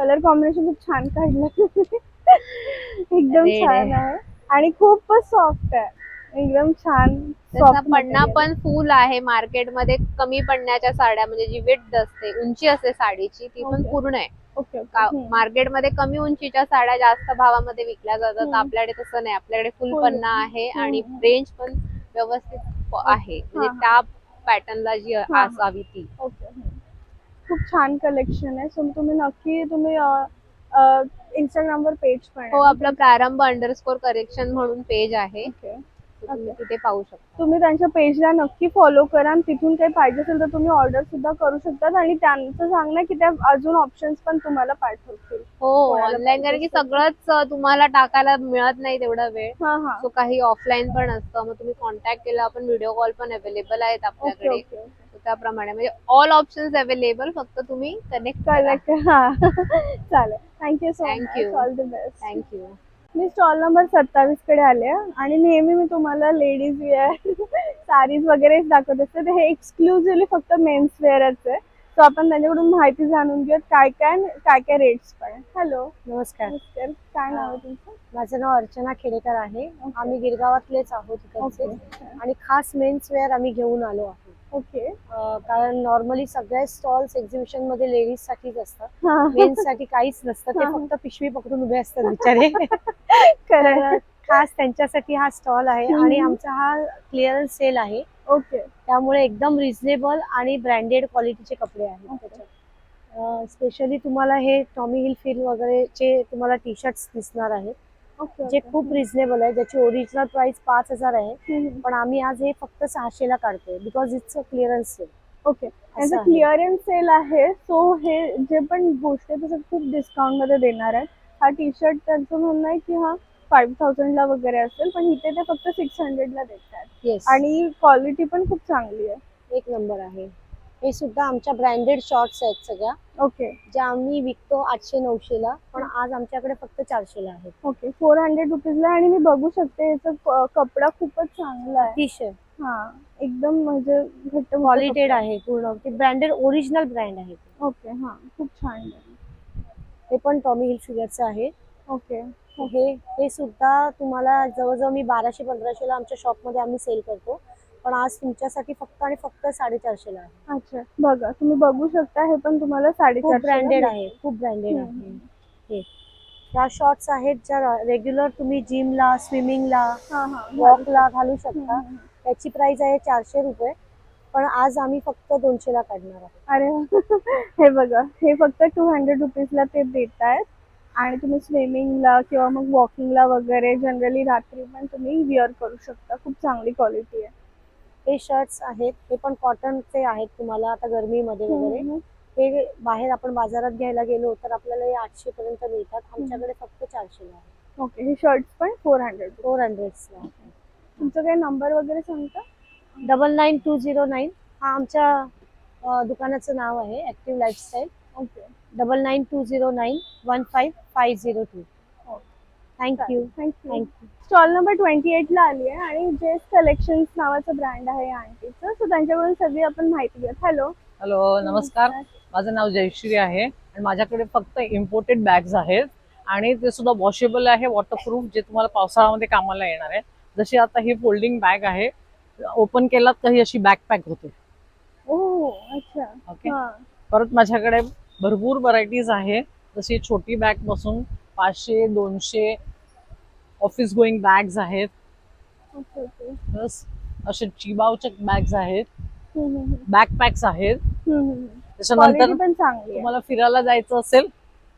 कलर कॉम्बिनेशन खूप छान काढलं. एकदम Red छान आहे आणि खूपच सॉफ्ट आहे, एकदम छान. त्याचा soft पन्ना material. पण फुल आहे. मार्केटमध्ये कमी पडण्याच्या साड्या म्हणजे जी विड्थ असते, उंची असते साडीची, ती पण Okay. पूर्ण आहे. Okay okay. मार्केटमध्ये कमी उंचीच्या साड्या जास्त भावामध्ये विकल्या जातात. हम्म. आपल्याकडे तसं नाही, आपल्याकडे फुल Full. पन्ना आहे आणि हम्म. रेंज पण व्यवस्थित आहे, म्हणजे हा, हा. त्या पॅटर्नला जी हा. असावी ती. ओके. खूप छान कलेक्शन आहे. सो तुम्ही नक्की तुम्ही इंस्टाग्रामवर पेज पण आहे हो, ना आपलं प्रारंभ अंडरस्कोर करेक्शन म्हणून पेज आहे, ओके. तर तुम्ही Okay. तिथे पाहू शकता. तुम्ही त्यांच्या पेजला नक्की फॉलो करा आणि तिथून काही पाहिजे असेल तर तुम्ही ऑर्डर सुद्धा करू शकतात आणि त्यांचं सांगणं की त्या अजून ऑप्शन्स पण तुम्हाला पाठवतील. हो, कोणाला ऑनलाईन, कारण पाहिजे की असेल तर. सगळंच तुम्हाला टाकायला मिळत नाही तेवढा वेळ. हा हा. सो काही ऑफलाईन पण असतं, मग तुम्ही कॉन्टॅक्ट केला, आपण व्हिडिओ कॉल पण अवेलेबल आहेत ओके आपल्याकडे. Okay okay. So त्याप्रमाणे म्हणजे ऑल ऑप्शन्स अवेलेबल, फक्त तुम्ही कनेक्ट करा. करेक्ट. हा. चालेल. Thank you so Thank much. you. All the best. Thank you. Me stall number 27 कडे आले आहे आणि नेहमी मी तुम्हाला लेडीज वेअर साडीज वगैरेच दाखवत असते. तर हे एक्सक्लुझिव्हली फक्त मेन्स वेअरच आहे. सो आपण त्यांच्याकडून माहिती जाणून घेऊयात काय काय रेट्स पण आहे. हॅलो. नमस्कार, नमस्कार. काय नाव आहे तुमचं? माझं नाव अर्चना खेडेकर आहे. आम्ही गिरगावातलेच आहोत इकडचे ओके आणि खास मेन्स वेअर आम्ही घेऊन आलो आहोत. ओके. कारण नॉर्मली सगळ्या स्टॉल्स एक्झिबिशन मध्ये लेडीज साठीच असतात, हा. मेन्स साठी काहीच नसतं. ते हा. फक्त पिशवी पकडून उभे असतात बिचारे. करेक्ट. तर खास त्यांच्यासाठी हा स्टॉल आहे आणि आमचा हा क्लिअरन्स सेल आहे. ओके. त्यामुळे एकदम रिझनेबल आणि ब्रँडेड क्वालिटीचे कपडे आहेत Okay. त्याच्यात. स्पेशली तुम्हाला हे टॉमी हिलफिल वगैरेचे तुम्हाला टी शर्ट्स दिसणार आहेत, ओके. जे खूप रिझनेबल आहे, ज्याची ओरिजिनल प्राइस 5,000 आहे. हम्म. पण आम्ही आज हे फक्त 600 ला काढतोय because it's a clearance sale. Okay. त्यांचं आहे. क्लिअरन्स सेल आहे. सो हे जे पण गोष्टी आहे तसं खूप डिस्काउंट मध्ये देणार आहेत. हा टी शर्ट त्यांचं म्हणणं आहे की हा 5,000 ला वगैरे असेल, पण इथे ते फक्त 600 ला देतात येस, आणि क्वालिटी पण खूप चांगली आहे. एक नंबर आहे. हे सुद्धा आमच्या ब्रँडेड शॉर्ट्स आहेत सगळ्या, ओके ज्या आम्ही विकतो 800-900 ला, पण आज आमच्याकडे फक्त 400 ला आहेत. ओके. 400 रुपीजला आणि मी बघू शकते याचा कपडा खूपच चांगला आहे. अतिशय हा, एकदम म्हणजे घट्ट क्वालिटेड आहे पूर्ण. ते ब्रँडेड ओरिजिनल ब्रँड आहे. ओके. हा, खूप छान आहे. हे पण टॉमी हिलफिगरचं आहे. ओके. हे सुद्धा तुम्हाला जवळजवळ मी 1200-1500 ला आमच्या शॉपमध्ये आम्ही सेल करतो, पण आज तुमच्यासाठी फक्त आणि फक्त 450 ला आहे. अच्छा, बघा तुम्ही बघू शकता, हे पण तुम्हाला खूप 450 ब्रँडेड आहे, खूप ब्रँडेड आहे. हे ह्या शॉर्ट्स आहेत ज्या रेग्युलर तुम्ही जिमला, स्विमिंगला, हा हा. वॉकला घालू शकता. त्याची प्राइस आहे 400 रुपये, पण आज आम्ही फक्त 200 ला काढणार आहोत. अरे वा. हे बघा, हे फक्त 200 रुपीजला ते देत आहेत आणि तुम्ही स्विमिंगला किंवा मग वॉकिंगला वगैरे जनरली रात्री पण तुम्ही विअर करू शकता. खूप चांगली क्वालिटी आहे. हे शर्ट्स आहेत, हे पण कॉटनचे आहेत. तुम्हाला आता गरमीमध्ये वगैरे हम्म. हे बाहेर आपण बाजारात घ्यायला गेलो तर आपल्याला हे 800 पर्यंत मिळतात. आमच्याकडे फक्त 400 ला आहे. ओके. हे शर्ट्स पण 400. 400 ला आहे. तुमचं काही नंबर वगैरे सांगता? 99209 हा आमच्या दुकानाचं नाव आहे, active lifestyle. Okay. 9920915502. Thank you. Thank you. Thank you. Stall number 28 ला आली आहे आणि जेस कलेक्शन्स नावाचं ब्रँड आहे या आंटीचं. सो त्यांच्याकडून सगळी आपण माहिती घेऊ. हॅलो. हॅलो, नमस्कार. माझं नाव जयश्री आहे आणि माझ्याकडे फक्त इम्पोर्टेड बॅग्स आहेत आणि ते सुद्धा वॉशेबल आहे, वॉटरप्रूफ, जे तुम्हाला पावसाळ्यामध्ये कामाला येणार आहे. जशी आता ही फोल्डिंग बॅग आहे, ओपन केलात तर ही अशी बॅकपॅक होते. ओह, अच्छा. ओके. हा. परत माझ्याकडे भरपूर व्हरायटीज आहे, जशी छोटी बॅग पासून 500-200 ऑफिस गोईंग बॅग्स आहेत. Okay okay. प्लस असे चिबावचक बॅग्स आहेत, हम्म. बॅकपॅक्स आहेत. क्वालिटी त्याच्यानंतर पण चांगली आहे. तुम्हाला फिरायला जायचं असेल,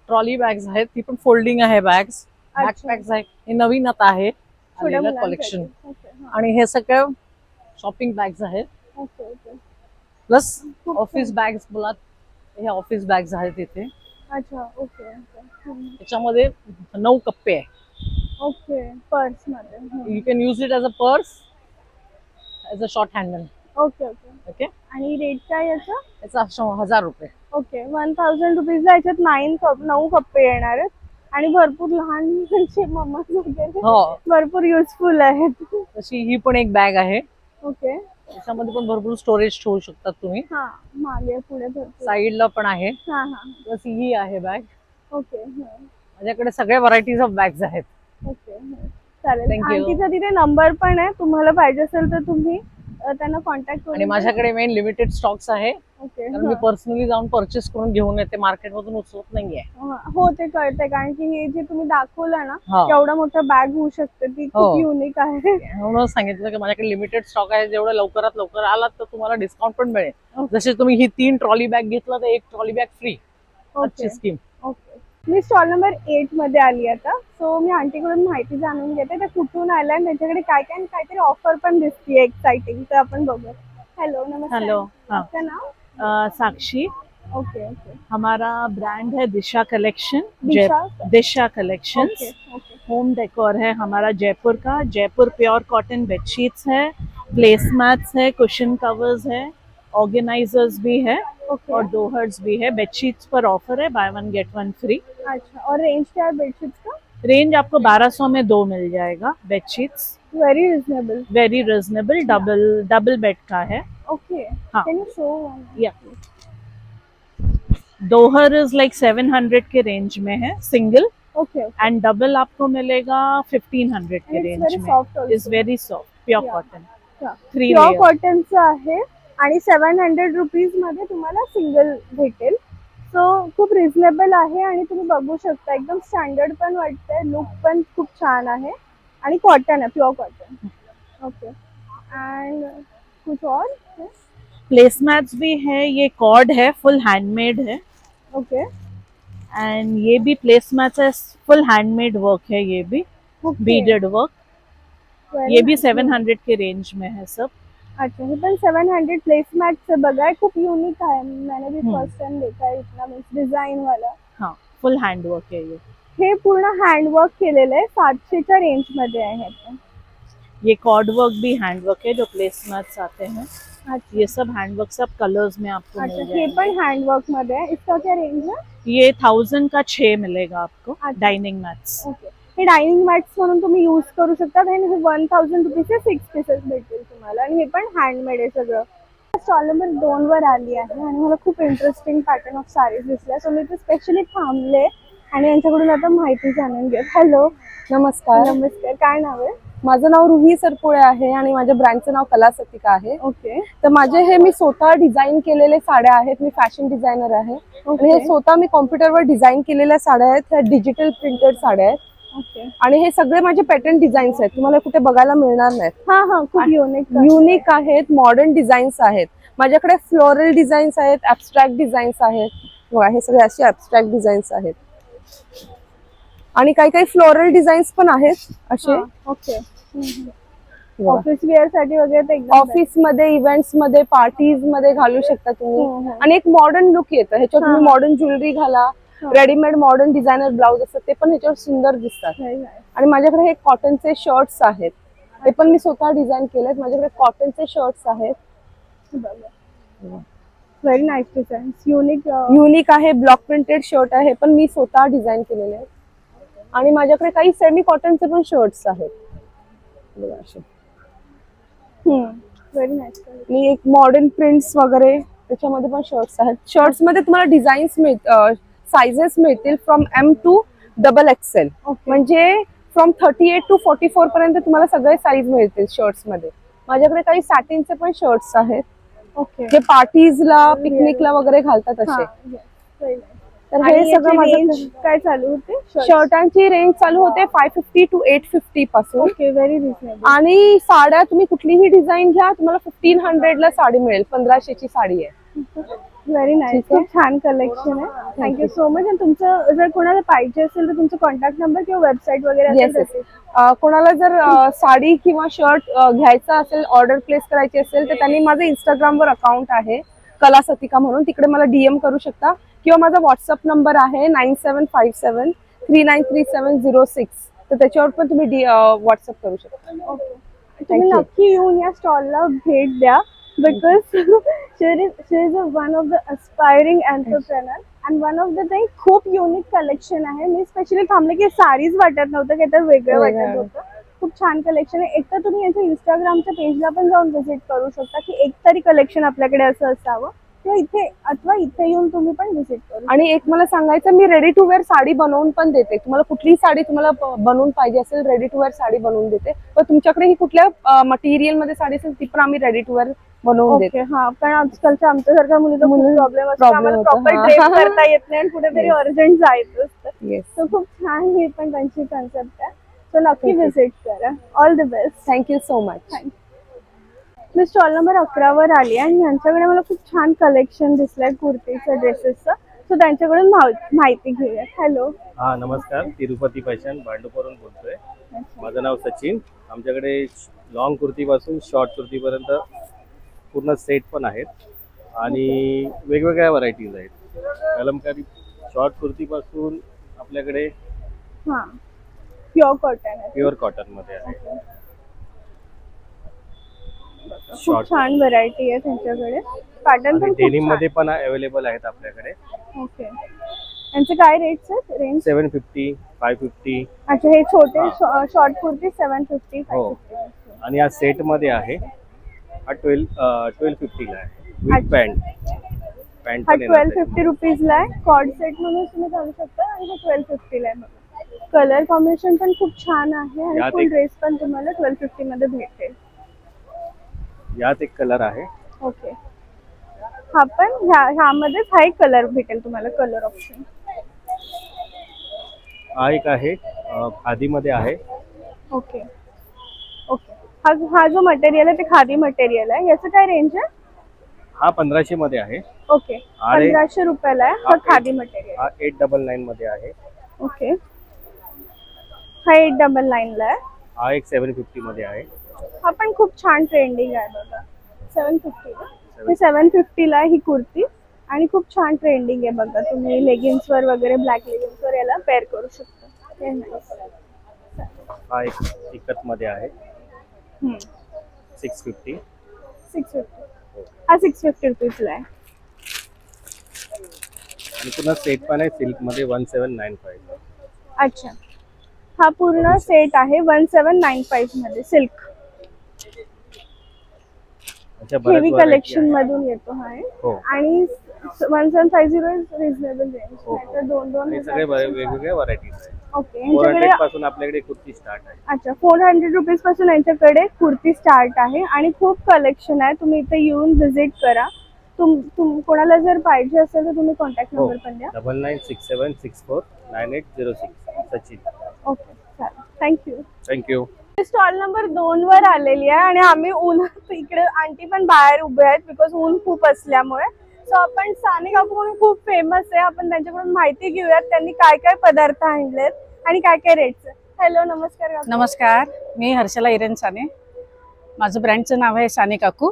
ट्रॉली बॅग्स आहेत, ती पण फोल्डिंग आहे. बॅग्स, बॅकपॅक्स आहे. हे नवीन आता आहे छोट्या आलेलं मुलांसाठी. कलेक्शन. ओके. हा. आणि हे सगळं शॉपिंग बॅग्स आहेत. Okay okay. प्लस खूप ऑफिस छान. बॅग्स बोलात, हे ऑफिस बॅग्स आहेत इथे. अच्छा. Okay okay. त्याच्यामध्ये 9 कप्पे आहे. ओके. पर्स मध्ये. You can use it as a purse, as a short handle. Okay okay. Okay. आणि रेट काय याचा? याचा 1000 रुपये. ओके. 1000 रुपीजला याच्यात 9 कप्पे येणार आहेत आणि भरपूर लहान मुलांचे मम्मा वगैरे हो, भरपूर युजफुल आहेत. तशी ही पण एक बॅग आहे. ओके. त्याच्यामध्ये पण भरपूर स्टोरेज ठेवू शकतात तुम्ही. हा, मागे पुढे भरपूर. साईडला पण आहे. हा हा. प्लस ही आहे बॅग. ओके माझ्याकडे सगळ्या व्हरायटीज ऑफ बॅग्स आहेत. ओके चालेल. Thank you. आंटीचा तिथे नंबर पण आहे, तुम्हाला पाहिजे असेल तर तुम्ही त्यांना कॉन्टॅक्ट करू. आणि माझ्याकडे मेन लिमिटेड स्टॉक्स आहे, ओके कारण मी पर्सनली जाऊन परचेस करून घेऊन येते, मार्केटमधून उचलत नाहीये. हो ते कळतंय, कारण की हे जे तुम्ही दाखवलं ना हा. केवढा मोठा बॅग होऊ शकते, ती खूप हो. युनिक आहे. म्हणून सांगितलं की माझ्याकडे लिमिटेड स्टॉक आहे, जेवढं लवकरात लवकर आलात तर तुम्हाला डिस्काउंट पण मिळेल. जसे तुम्ही ही 3 ट्रॉली बॅग घेतला तर 1 ट्रॉली बॅग फ्री. अच्छी स्कीम. ओके. मी स्टॉल नंबर 8 मध्ये आली आता. सो मी आंटीकडून माहिती जाणून घेते ते कुठून आल्या आणि त्यांच्याकडे काय काय आणि काहीतरी ऑफर पण दिसतीये एक्साइटिंग, तर आपण बघूया. हॅलो नमस्कार. हेलो, हाँ। आपका नाम? साक्षी। ओके ओके हमारा ब्रांड है Disha collection. Disha? Disha collections. Okay okay home decor है हमारा जयपुर का। जयपुर प्योर कॉटन बेडशीट्स है, प्लेस मैट्स है, कुशन कवर्स है, ऑर्गेनाइजर्स भी है ओके और दोहर्स भी है। बेडशीट्स पर ऑफर है, बाय 1 गेट 1 फ्री। अच्छा, और रेंज क्या है बेडशीट्स का? रेंज आपको 1200 में 2 मिल जाएगा bedsheets. Very reasonable. Very reasonable, double bed का है। ओके, हाँ। Can you show one? या दोहर इज लाइक 700 के रेंज में है सिंगल, ओके एंड डबल आपको मिलेगा 1500 के And it's रेंज very में। soft also. Is very soft, pure Yeah. Cotton. Pure 3 layer। कॉटनचं आहे आणि 700 रुपीज मध्ये तुम्हाला सिंगल भेटेल. सो खूप रिझनेबल आहे आणि तुम्ही बघू शकता एकदम स्टँडर्ड पण वाटतंय, लुक पण खूप छान आहे आणि कॉटन आहे, प्युअर कॉटन. ओके, एंड कुछ और? प्लेसमैट्स भी है, ये कॉर्ड है, फुल हैंडमेड है। ओके एंड ये भी प्लेसमैट्स है, फुल हैंडमेड वर्क है, ये भी बीडेड वर्क। ये भी 700 के रेंज में है सब। अच्छा, हे पण 700 प्लेसमॅटचं बघा, खूप युनिक आहे. मैंने भी हम्म। फर्स्ट टाइम देखा है इतना मीन्स डिझाइन वाला. हाँ, फुल हैंड वर्क है ये। हे पूर्ण हँडवर्क केलेलं आहे, 700च्या रेंज मध्ये आहे ते. ये कॉर्ड वर्क भी हैंड वर्क है, जो प्लेसमैट्स आते हैं अच्छा ये सब हैंड वर्क, सब कलर्स में आपको अच्छा, मिल हे जाएंगे। पण हँडवर्क मध्ये आहे. इसका क्या रेंज है? ये 1000 का 6 मिलेगा आपको, अच्छा। Dining mats. ओके, हे डायनिंग मॅट्स म्हणून तुम्ही यूज करू शकता आणि हे 1000 रुपीजचे 6 पीसेस भेटतील तुम्हाला आणि हे पण हँडमेड आहे सगळं. स्टॉल नंबर 2 वर आली आहे आणि मला खूप इंटरेस्टिंग पॅटर्न ऑफ साडीज दिसल्या, सो मी ते स्पेशली थांबले आणि यांच्याकडून आता माहिती जाणून घेत. हॅलो नमस्कार, नमस्कार, काय नाव आहे? माझं नाव रुही सरपुळे आहे आणि माझ्या ब्रँडचं नाव कलासतिका आहे. ओके तर माझे हे मी स्वतः डिझाईन केलेले साड्या आहेत. मी फॅशन डिझायनर आहे आणि हे स्वतः मी कॉम्प्युटरवर डिझाईन केलेल्या साड्या आहेत. ह्या डिजिटल प्रिंटेड साड्या आहेत ओके आणि हे सगळे माझे पॅटर्न डिझाईन्स आहेत, तुम्हाला कुठे बघायला मिळणार नाहीत. हा हा, खूप युनिक युनिक आहेत, मॉडर्न डिझाईन्स आहेत. माझ्याकडे फ्लोरल डिझाईन्स आहेत, ऍब्स्ट्रॅक्ट डिझाईन्स आहेत. बघा, हे सगळे असे ऍब्स्ट्रॅक्ट डिझाईन्स आहेत आणि काही काही फ्लोरल डिझाईन्स पण आहेत असे. ओके, ऑफिस वेअर साठी वगैरे ते एकदम ऑफिस मध्ये, इव्हेंट्स मध्ये, पार्टीज मध्ये घालू शकता हो, तुम्ही हो. आणि एक मॉडर्न लुक येतं ह्याच्यावर. तुम्ही मॉडर्न ज्वेलरी घाला, रेडीमेड मॉडर्न डिझायनर ब्लाउज असतात ते पण ह्याच्यावर सुंदर दिसतात. Very nice. आणि माझ्याकडे हे कॉटनचे शर्ट्स आहेत, ते पण मी स्वतः डिझाईन केलेत. माझ्याकडे कॉटनचे शर्ट्स आहेत, very nice design, unique. Unique आहे, ब्लॉक प्रिंटेड शर्ट आहे, पण मी स्वतः डिझाईन केलेले आहेत. आणि माझ्याकडे काही सेमी कॉटनचे पण शर्ट्स आहेत बघा असे. Very nice. आणि एक मॉडर्न प्रिंट्स वगैरे त्याच्यामध्ये पण शर्ट्स आहेत. शर्ट्स मध्ये तुम्हाला डिझाईन्स साइजेस मिळतील फ्रॉम M to XXL. म्हणजे फ्रॉम 38 to 44 पर्यंत तुम्हाला सगळे साईज मिळतील शर्ट्स मध्ये. माझ्याकडे काही सॅटिनचे पण शर्ट्स आहेत, ओके, जे पार्टीजला, पिकनिकला वगैरे घालतात असे. तर हे सगळं माझं. काय चालू होते? शर्टांची रेंज चालू होते 550 to 850 पासून. Okay, very reasonable. आणि साड्या तुम्ही कुठलीही डिझाईन घ्या, तुम्हाला 1500 ला साडी मिळेल. 1500ची साडी आहे. व्हेरी नाईस, खूप छान कलेक्शन आहे. Thank you so much. आणि तुमचं जर कोणाला पाहिजे असेल तर तुमचा कॉन्टॅक्ट नंबर किंवा वेबसाईट वगैरे Yes, असेल कोणाला जर साडी किंवा शर्ट घ्यायचा असेल, ऑर्डर प्लेस करायची असेल, तर त्यांनी माझं इंस्टाग्रामवर अकाउंट आहे कलासतिका म्हणून, तिकडे मला DM करू शकता किंवा माझा व्हॉट्सअप नंबर आहे 9757393706. तर त्याच्यावर पण तुम्ही व्हॉट्सअप करू शकता. तुम्ही नक्की येऊन या स्टॉलला भेट द्या, because she is one of the aspiring entrepreneur and one of the thing. खूप युनिक कलेक्शन आहे. मी स्पेशली थांबले की साडीज वाटत नव्हतं, की तर वेगळं वाटत होतं. खूप छान कलेक्शन आहे. एक तर तुम्ही यांच्या इंस्टाग्रामच्या पेजला पण जाऊन व्हिजिट करू शकता, की एक तरी कलेक्शन आपल्याकडे असं असावं. किंवा इथे येऊन तुम्ही पण व्हिजिट करू. आणि एक मला सांगायचं, मी रेडी टू वेअर साडी बनवून पण देते. तुम्हाला कुठलीही साडी तुम्हाला बनवून पाहिजे असेल, रेडी टू वेअर साडी बनवून देते. पण तुमच्याकडे ही कुठल्या मटेरियल मध्ये साडी असेल ती पण आम्ही रेडी टू वेअर बनवून देतो. ओके, हा. कारण आजकालच्या आमच्यासारख्या मुलीचा खूप प्रॉब्लेम असतो, problem आम्हाला होतो. प्रॉपर हा. ड्रेस करता येत नाही आणि कुठेतरी Yes. अर्जंट जायचं असतं. येस, So खूप छान ही पण त्यांची कन्सेप्ट आहे. सो नक्की Thank you. व्हिजिट करा. All the best. Thank you so much. Me stall number 11 वर आली आणि यांच्याकडे मला खूप छान कलेक्शन दिसलंय कुर्तीचं, ड्रेसेसचं. सो त्यांच्याकडून माहिती घेऊया. हॅलो. हा नमस्कार, तिरुपती फॅशन भांडूपवरून बोलतोय. माझं नाव सचिन. आमच्याकडे लॉंग कुर्तीपासून शॉर्ट कुर्तीपर्यंत पूर्ण सेट पण आहेत आणि वेगवेगळ्या व्हरायटीज आहेत. कलमकारी शॉर्ट कुर्तीपासून आपल्याकडे हा, प्युअर कॉटन आहे. प्युअर कॉटनमध्ये आहे. खूप शॉर्ट छान व्हरायटी आहे त्यांच्याकडे. पॅटर्न आणि पण खूप डेनिम छान. मध्ये पण अवेलेबल आहेत आपल्याकडे. ओके. यांचे काय रेट्स आहेत, रेंज? 750, 550 अच्छा, हे छोटे शॉर्ट कुर्ती 750, हो. 550. आणि या सेट मध्ये आहे. हा 1250 ला आहे विथ पॅन्ट. पॅन्ट हा पण येणार त्याच्यामध्ये. 1250 रुपीजला आहे. कॉर्ड सेट म्हणून तुम्ही घालू शकता आणि हा 1250 ला आहे. बघा, कलर कॉम्बिनेशन पण खूप छान आहे आणि यात फुल एक- ड्रेस पण तुम्हाला 1250 मध्ये भेटेल. यात एक कलर आहे. ओके. हा पण ह्यामध्येच हा एक कलर भेटेल तुम्हाला, कलर ऑप्शन. हा एक आहे खादीमध्ये आहे. ओके. ओके. हा जो मटेरियल आहे ते खादी मटेरियल आहे. याचं काय रेंज आहे? हा 1500 मध्ये आहे. ओके. अरे. 1500 रुपयाला आहे. हा हा खादी मटेरियल. हा 899 मध्ये आहे. ओके. हा 899 ला आहे. हा एक 750 मध्ये आहे. हा पण खूप छान ट्रेंडिंग आहे बघा. 750 हे 750 ला आहे ही कुर्ती आणि खूप छान ट्रेंडिंग आहे बघा. तुम्ही लेगिन्स वर वगैरे, ब्लॅक लेगिन्स वर याला पेअर करू शकता. हे nice. हा एक इकत मध्ये आहे. 650. 650. हा 650 रुपीजला आहे. आणि पुन्हा सेट पण आहे सिल्क मध्ये 1795. अच्छा, हा पूर्ण सेट आहे 1795 मध्ये. सिल्क अच्छा, बऱ्याच हेवी variety कलेक्शन आहे. मधून येतो हा हो. आणि 1750 इज रिझनेबल रेंज. हो, नाहीतर 2-2 हे सगळे वेगवेगळ्या व्हरायटीज आहेत. ओके. 400 यांच्याकडे पासून आपल्याकडे कुर्ती स्टार्ट आहे. अच्छा, 400 रुपीज पासून यांच्याकडे कुर्ती स्टार्ट आहे आणि खूप कलेक्शन आहे. तुम्ही इथे येऊन व्हिजिट करा. कोणाला जर पाहिजे असेल तर तुम्ही कॉन्टॅक्ट हो, नंबर पण द्या. 9967649806 सचिन. ओके, चालेल. थँक्यू. थँक्यू. स्टॉल नंबर 2 वर आलेली आहे आणि आम्ही उन्हात, इकडे आंटी पण बाहेर उभे आहेत बिकॉज ऊन खूप असल्यामुळे. सो आपण साने काकू म्हणून खूप फेमस आहे, आपण त्यांच्याकडून माहिती घेऊयात त्यांनी काय काय पदार्थ आणलेत आणि काय काय रेट्स. हॅलो, नमस्कार काकू. नमस्कार, मी हर्षला इरेन साने. माझं ब्रँडचं नाव आहे साने काकू.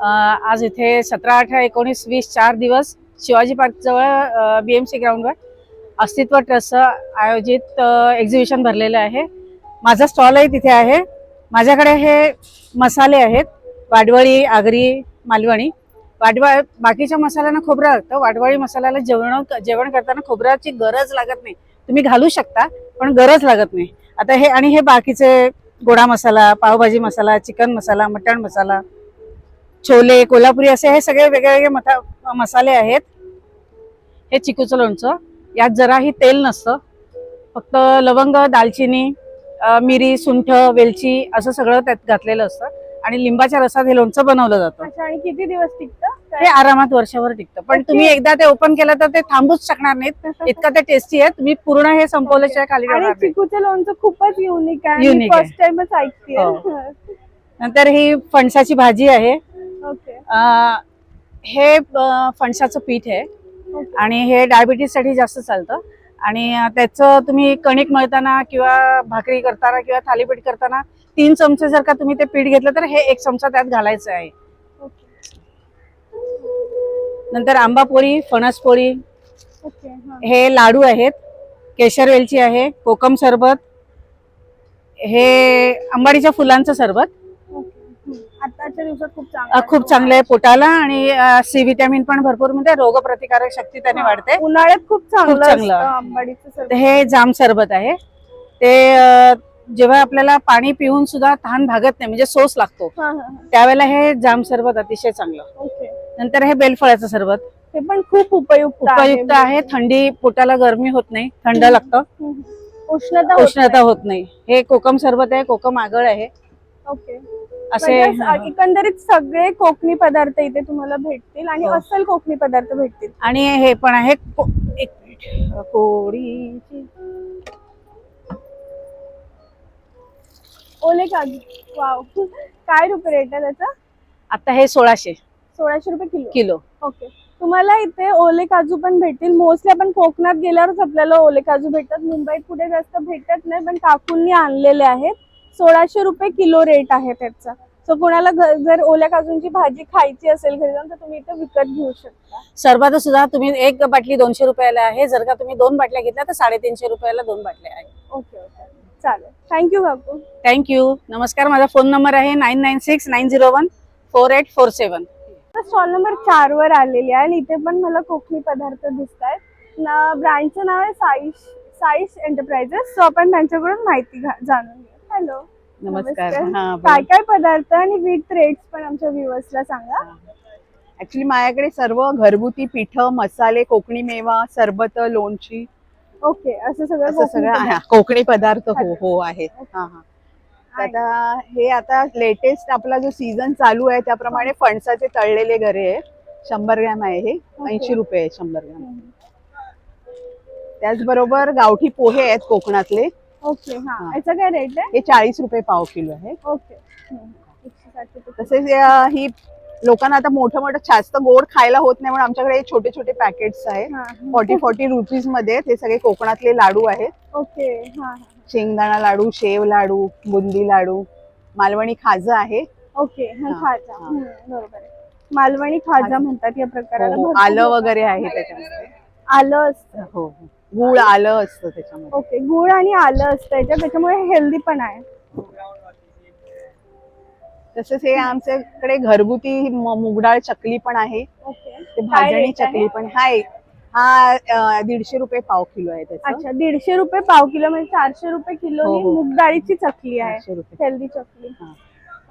आज इथे 17, 18, 19, 20 4 दिवस शिवाजी पार्कजवळ BMC ग्राउंडवर अस्तित्व ट्रस्टचं आयोजित एक्झिबिशन भरलेलं आहे. माझा स्टॉलही तिथे आहे. माझ्याकडे हे मसाले आहेत, वाडवळी, आगरी, मालवणी. बाकीच्या मसाल्यांना खोबरं लागतं. वाडवळी मसाल्याला जेवण करताना खोबऱ्याची गरज लागत नाही. तुम्ही घालू शकता पण गरज लागत नाही. आता हे आणि हे बाकीचे गोडा मसाला, पावभाजी मसाला, चिकन मसाला, मटण मसाला, छोले, कोल्हापुरी असे हे सगळे वेगवेगळे मसाले आहेत. हे चिकूचं लोणचं. यात जराही तेल नसतं, फक्त लवंग, दालचिनी, मिरी, सुंठ, वेलची असं सगळं त्यात घातलेलं असतं आणि लिंबाच्या रसात हे लोणचं बनवलं जातं. अच्छा, आणि किती दिवस टिकतं? हे आरामात वर्षभर टिकतं. पण तुम्ही एकदा ते ओपन केलं तर ते थांबूच शकणार नाहीत, इतकं ते टेस्टी आहे. तुम्ही पूर्ण हे संपवल्याशिवाय खाली आणि ठेवणार नाही. चिकूचं लोणचं खूपच युनिक आहे. Unique आहे. फर्स्ट टाइमच ऐकते. हो. नंतर ही फणसाची भाजी आहे. ओके. हे फणसाचं पीठ आहे आणि हे डायबिटीज साठी जास्त चालतं. आणि त्याचं तुम्ही कणिक मळताना किंवा भाकरी करताना किंवा थालीपीठ करताना 3 चमचे जर का तुम्ही ते पीठ घेतलं तर हे 1 चमचा त्यात घालायचं आहे. नंतर आंबा पोळी, फणस पोळी, ओके. हा. हे लाडू आहेत. केशर वेलची आहे, कोकम सरबत, हे अंबाडीच्या फुलांचं सरबत. आताच्या दिवसात खूप चांगलं खूप चांगलं आहे पोटाला आणि C विटॅमिन पण भरपूर म्हणजे रोगप्रतिकारक शक्ती त्याने वाढते. उन्हाळ्यात खूप चांगलं चांगलं. असतं आंबाडीचं सरबत. हे जाम सरबत आहे. ते जेव्हा आपल्याला पाणी पिऊन सुद्धा तहान भागत नाही म्हणजे सोस लागतो हा, हा, हा. त्यावेळेला हे जाम सरबत अतिशय चांगलं. ओके. नंतर हे बेलफळाचं सरबत हे पण खूप उपयुक्त उपयुक्त आहे. थंडी पोटाला गरमी होत नाही, थंड लागतं, उष्णता होत नाही. हे कोकम सरबत आहे, कोकम आगळ आहे. ओके. असे एकंदरीत सगळे कोकणी पदार्थ इथे तुम्हाला भेटतील आणि अस्सल कोकणी पदार्थ भेटतील. आणि हे पण आहे एक मिनिट, कोळीची ओले काजू. वाव, काय रुपये रेट आहे त्याचा? आता हे 1600 रुपये किलो. किलो. ओके. तुम्हाला इथे ओले काजू पण भेटतील. मोस्टली आपण कोकणात गेल्यावरच आपल्याला ओले काजू भेटतात, मुंबईत कुठे जास्त भेटत नाही, पण काकूंनी आणलेले आहेत. 1600 रुपये किलो रेट आहे त्याचा. सो कोणाला जर ओल्या काजूंची भाजी खायची असेल घरी जाऊन तर तुम्ही इथे विकत घेऊ शकता. सरबत सुद्धा तुम्ही एक बाटली 200 रुपयाला आहे. जर का तुम्ही 2 बाटल्या घेतल्या तर 350 रुपयाला 2 बाटल्या आहे. ओके ओके, चालेल. थँक्यू काकू. थँक्यू. नमस्कार. माझा फोन नंबर आहे 9969014847. स्टॉल नंबर 4 वर आलेली आहे आणि इथे पण मला कोकणी पदार्थ दिसत आहेत. ब्रँडचं नाव आहे साईश एंटरप्राइजेस. सो आपण त्यांच्याकडून माहिती जाणून घेऊ. हॅलो, नमस्कार. काय काय पदार्थ आणि विथ रेट्स पण आमच्या व्ह्युअर्सला सांगा. ऍक्च्युली माझ्याकडे सर्व घरगुती पीठ, मसाले, कोकणी मेवा, सरबत, लोणची, ओके, असं सगळं कोकणी पदार्थ हो आहे. आता हे आता लेटेस्ट आपला जो सीझन चालू आहे त्याप्रमाणे फणसाचे तळलेले गरे आहे. 100 ग्रॅम आहे हे, 80 रुपये आहे 100 ग्रॅम. त्याचबरोबर गावठी पोहे आहेत कोकणातले. ओके. हा, याचा काय रेट आहे? हे 40 रुपये पाव किलो आहे. ओके. तसेच ही लोकांना आता मोठं जास्त गोड खायला होत नाही म्हणून आमच्याकडे छोटे छोटे पॅकेट्स आहेत. 40 रुपीज मध्ये ते सगळे कोकणातले लाडू आहेत. ओके. शेंगदाणा लाडू, शेव लाडू, बुंदी लाडू, मालवणी खाजा आहे. ओके. खाजा, बरोबर आहे. मालवणी खाजा म्हणतात या प्रकाराला. आलं वगैरे आहे त्याच्यामध्ये. आलं असतं. हो, गुळ आलं असतं त्याच्यामध्ये. ओके, गुळ आणि आलं असतं त्याच्यामुळे हेल्दी पण आहे. तसंच हे आमच्याकडे घरगुती मुगडाळ चकली पण आहे. ओके. ते भाजणी चकली पण आहे. हा 150 रुपये पाव किलो आहे त्याचा. अच्छा, 150 रुपये पाव किलो म्हणजे 400 रुपये किलो ही मूग डाळीची चकली आहे. 400 रुपये. हेल्दी चकली.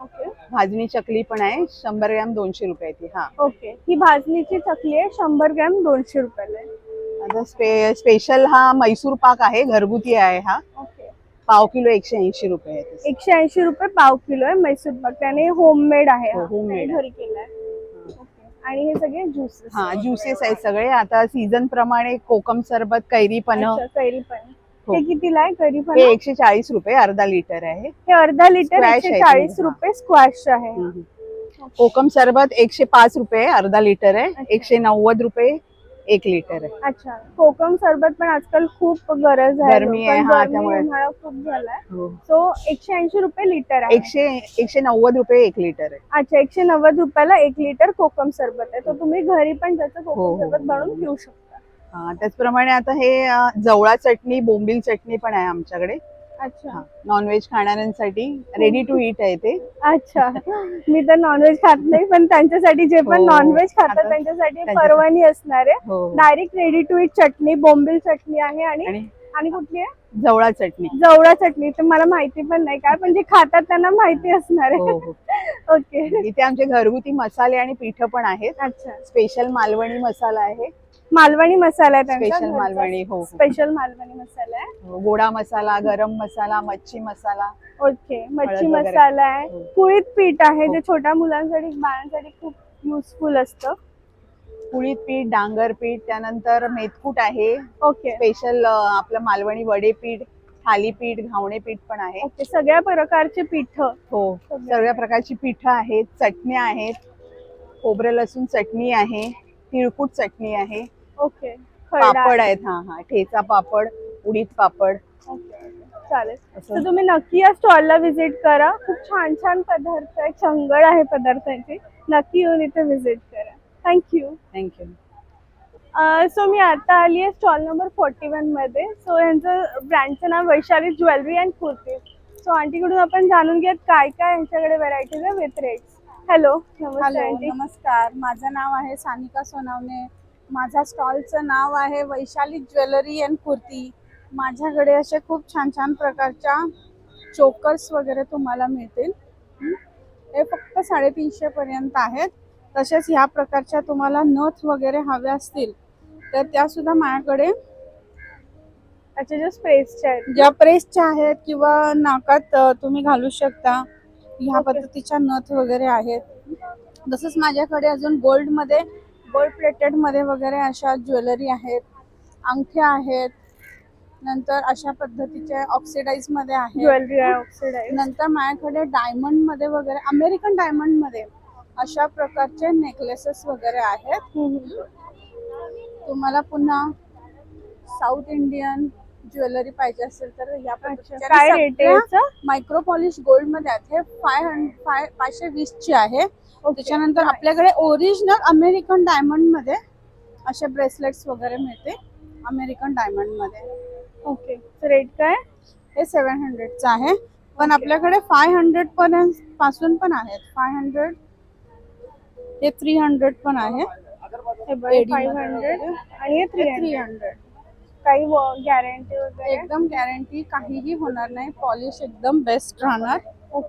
ओके. भाजणी चकली पण आहे. 100 ग्रॅम 200 रुपये ती. ओके. ही भाजणीची चकली आहे, 100 ग्रॅम 200 रुपयाला आहे. आता स्पेशल हा मैसूर पाक आहे, घरगुती आहे हा. ओके. पाव किलो 180 रुपये आहे. 180 रुपये पाव किलो आहे मैसूर पाक. त्याने होममेड आहे. होममेड घरी केलाय. आणि हे सगळे ज्यूसेस. ज्युसेस आहेत सगळे. आता सीझन प्रमाणे कोकम सरबत, कैरी पण. कैरी पण. हे कितीला आहे कैरी पण? हे 140 रुपये अर्धा लिटर आहे. हे अर्धा लिटर 140 रुपये स्क्वॅश आहे. कोकम सरबत 105 रुपये अर्धा लिटर आहे. 190 रुपये 1 लिटर आहे. अच्छा, कोकम सरबत पण आजकाल खूप गरज आहे. गरमी आहे त्यामुळे खूप झालाय. सो 180 रुपये लिटर आहे. 190 रुपये 1 लिटर आहे. अच्छा, 190 रुपयाला 1 लिटर कोकम सरबत आहे. तो तुम्ही घरी पण त्याचं कोकम सरबत बनवून पिऊ शकता. त्याचप्रमाणे आता हे जवळा चटणी, बोंबील चटणी पण आहे आमच्याकडे. अच्छा, नॉनव्हेज खाणाऱ्यांसाठी रेडी टू ईट आहे ते. अच्छा, मी तर नॉनव्हेज खात नाही पण त्यांच्यासाठी जे पण नॉनव्हेज खातात त्यांच्यासाठी परवानगी असणार आहे. डायरेक्ट रेडी टू ईट चटणी, बोंबील चटणी आहे आणि कुठली आहे? जवळा चटणी. जवळा चटणी तर मला माहिती पण नाही काय, पण जे खातात त्यांना माहिती असणार आहे. ओके. इथे आमचे घरगुती मसाले आणि पीठ पण आहेत. अच्छा, स्पेशल मालवणी मसाला आहे. मालवणी मसाला आहे स्पेशल मालवणी. स्पेशल मालवणी मसाला आहे. गोडा मसाला, गरम मसाला, मच्छी मसाला. ओके. मच्छी मसाला आहे. कुळीत पीठ आहे जे छोट्या मुलांसाठी, बाळांसाठी खूप युजफुल असतं. कुळीत पीठ, डांगर पीठ, त्यानंतर मेथकूट आहे. ओके. स्पेशल आपलं मालवणी वडे पीठ, थालीपीठ, घावणे पीठ पण आहे. ओके. सगळ्या प्रकारचे पीठ. हो, सगळ्या प्रकारची पीठ आहेत. चटण्या आहेत. खोबरं लसूण चटणी आहे. तिळकुट चटणी आहे. ओके. पापड आहेत. ठेचा पापड, उडीद पापड. ओके, चालेल. तर तुम्ही नक्की या स्टॉलला व्हिजिट करा. खूप छान छान पदार्थ आहे, चंगळ आहे पदार्थांची. नक्की येऊन इथे व्हिजिट करा. थँक्यू. सो मी आता आली आहे स्टॉल नंबर 41 मध्ये. सो यांचं ब्रँडचं नाव Vaishali jewellery and kurti. So आंटीकडून आपण जाणून घेत काय काय यांच्याकडे व्हरायटीज आहे विथ रेट्स. हॅलो, नमस्ते. नमस्कार. माझं नाव आहे सानिका सोनावणे. माझ्या स्टॉलचं नाव आहे वैशाली ज्वेलरी अँड कुर्ती. माझ्याकडे असे खूप छान छान प्रकारच्या चोकर्स वगैरे तुम्हाला मिळतील. हे फक्त 350 पर्यंत आहेत. तसेच ह्या प्रकारच्या तुम्हाला नथ वगैरे हव्या असतील तर त्या सुद्धा माझ्याकडे अच्छा, जो स्प्रेसच्या आहेत. ज्या प्रेसच्या आहेत किंवा नाकात तुम्ही घालू शकता ह्या Okay. पद्धतीच्या नथ वगैरे आहेत. तसंच माझ्याकडे अजून गोल्ड प्लेटेड मध्ये वगैरे अशा ज्वेलरी आहेत, अंगठ्या आहेत, नंतर अशा पद्धतीचे ऑक्सिडाइज मध्ये आहेत. ज्वेलरी आहे ऑक्सिडाइज. नंतर माझ्याकडे डायमंड मध्ये वगैरे अमेरिकन डायमंड मध्ये अशा प्रकारचे नेकलेसेस वगैरे आहेत. तुम्हाला पुन्हा साऊथ इंडियन ज्वेलरी पाहिजे असेल तर या पद्धतीच्या काय रेट आहे याचा? मायक्रो पॉलिश गोल्ड मध्ये आहेत. हे 520 ची आहे. त्याच्यानंतर आपल्याकडे ओरिजिनल अमेरिकन डायमंड मध्ये असे ब्रेसलेट्स वगैरे मिळते अमेरिकन डायमंड मध्ये. ओके, रेट काय? हे 700 चं आहे. पण आपल्याकडे 500 पर्यंत पासून पण आहेत. 500 हे 300 पण आहे. हे बघ, 500 आणि हे 300. काही गॅरंटी वगैरे? एकदम गॅरंटी, काहीही होणार नाही. पॉलिश एकदम बेस्ट राहणार.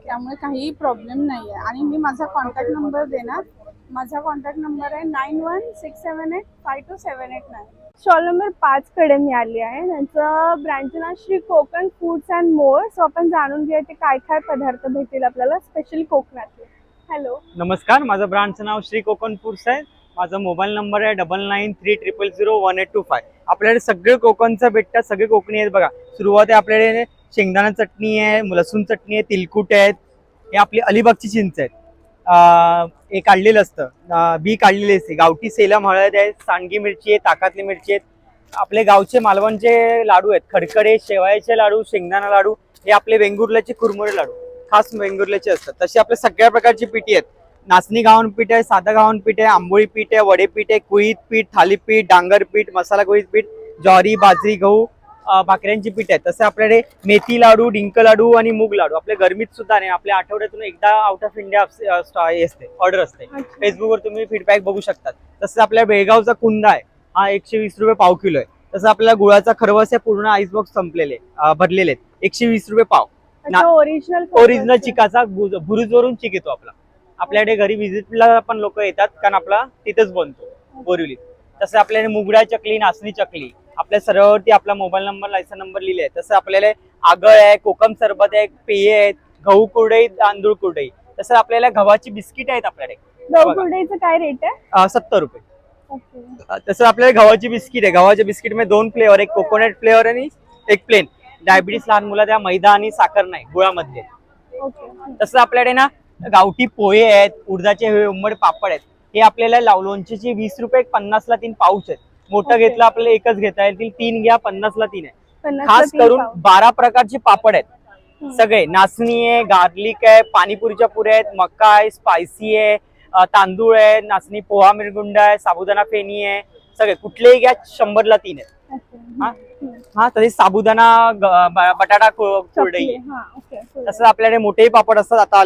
त्यामुळे काहीही प्रॉब्लेम नाही आहे. आणि मी माझा कॉन्टॅक्ट नंबर देणार. माझा कॉन्टॅक्ट नंबर आहे 9167852789. स्टॉल नंबर 5 कडे मी आली आहे. त्यांचं ब्रँडचं नाव Shri Konkan foods and more. So आपण जाणून घेऊया ते काय काय पदार्थ भेटतील आपल्याला स्पेशली कोकणातले. हॅलो, नमस्कार, माझं ब्रँडचं नाव श्री कोकण फूड्स आहे. माझा मोबाईल नंबर आहे 9930001825. आपल्याकडे सगळे कोकणचं भेटतात, सगळे कोकणी आहेत बघा. सुरुवात आहे आपल्याकडे शेंगदाणा चटणी आहे, लसूण चटणी आहे, तिलकुट आहेत. हे आपली अलिबागची चिंच आहेत. हे काढलेलं असतं, बी काढलेली असते. गावठी सेलम हळद आहे, सांडगी मिरची आहे, ताकातली मिरची आहेत. आपले गावचे मालवणचे लाडू आहेत, खडखडे, शेवाळ्याचे लाडू, शेंगदाणा लाडू. हे आपले वेंगुर्ल्याचे कुरमुरे लाडू खास वेंगुर्ल्याचे असतात. तसे आपल्या सगळ्या प्रकारची पिठी आहेत. नाचणी गावण पीठ आहे, साधं गावण पीठ आहे, आंबोळी पीठ आहे, वडे पीठ आहे, कुळीत पीठ, थालीपीठ, डांगर पीठ, मसाला कुळीत पीठ, ज्वारी, बाजरी, गहू, भाकऱ्यांची पीठ आहे. तसे आपल्याकडे मेथी लाडू, डिंक लाडू आणि मूग लाडू. आपल्या गरमीत सुद्धा नाही, आपल्या आठवड्यातून एकदा आउट ऑफ इंडिया असते, ऑर्डर असते. फेसबुकवर तुम्ही फीडबॅक बघू शकतात. तसं आपल्या बेळगावचा कुंदा आहे, हा 120 रुपये पाव किलो आहे. तसं आपल्याला गुळाचा खरवस आहे, पूर्ण आईस बॉक्स संपलेले भरलेले आहेत, 120 रुपये पाव. ओरिजिनल चिकाचा भुरुजवरून चिक येतो आपला. आपल्याकडे घरी व्हिजिटला पण लोक येतात, कारण आपला तिथेच बनतो बोरिवलीत. तसं आपल्याकडे मुगडा चकली, नाचणी चकली आपल्या सर्वांवरती आपला मोबाईल नंबर, लायसन नंबर लिहिले आहे. तसं आपल्याला आगळ आहे, कोकम सरबत आहे, पेय आहेत, गहू कुरडई, तांदूळ कुरडई. तसं आपल्याला गव्हाची बिस्किट आहेत आपल्याकडे. गहू कुरडईचं काय रेट आहे? 70 रुपये. तसं आपल्याला गव्हाची बिस्किट आहे. गव्हाच्या बिस्किट मध्ये 2 फ्लेवर, एक कोकोनट फ्लेवर आणि एक प्लेन. डायबिटीस लहान मुलं त्या मैदा आणि साखर नाही, गुळामध्ये. तसं आपल्याकडे ना गावठी पोहे आहेत, उडदाचे उंबड पापड आहेत. हे आपल्याला लोणचेची 20 रुपये 50 ला 3 पाऊच आहेत. मोठं घेतलं आपल्याला एकच घेता येतील, 3 घ्या 50 ला 3 आहे. खास करून 12 प्रकारचे पापड आहेत. सगळे नाचणी आहे, गार्लिक आहे, पाणीपुरीच्या पुऱ्या आहेत, मका आहे, स्पायसी आहे, तांदूळ आहे, नाचणी पोहा मिरगुंडा आहे, साबुदाणा फेणी आहे. सगळे कुठलेही घ्या 100 ला 3 आहेत. हा, तसे साबुदाणा, बटाटा कुरडई. तसं आपल्याकडे मोठेही पापड असतात, आता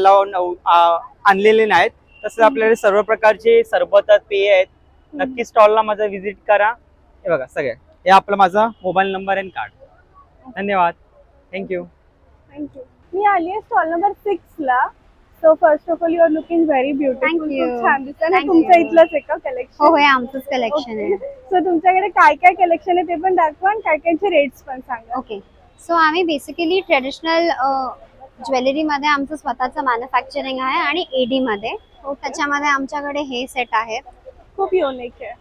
आणलेले नाहीत. तसं आपल्याकडे सर्व प्रकारचे सरबत, पेय आहेत. नक्की स्टॉलला माझा व्हिजिट करा. हे बघा सगळे, हे आपला माझा मोबाईल नंबर अँड कार्ड. धन्यवाद, थँक्यू. मी आली आहे स्टॉल नंबर 6 ला. So first of all you are looking very beautiful. छान दिसतं. तुमचं इथलंच आहे का कलेक्शन? हो, हे आमचंच कलेक्शन आहे. सो तुमच्याकडे काय काय कलेक्शन आहे ते पण दाखवा आणि काय कायचे रेट्स पण सांगा. ओके, सो आम्ही बेसिकली ट्रेडिशनल ज्वेलरीमध्ये आमचं स्वतःचं मॅन्युफॅक्चरिंग आहे आणि एडी मध्ये. त्याच्यामध्ये आमच्याकडे हे सेट आहेत, खूप युनिक आहे.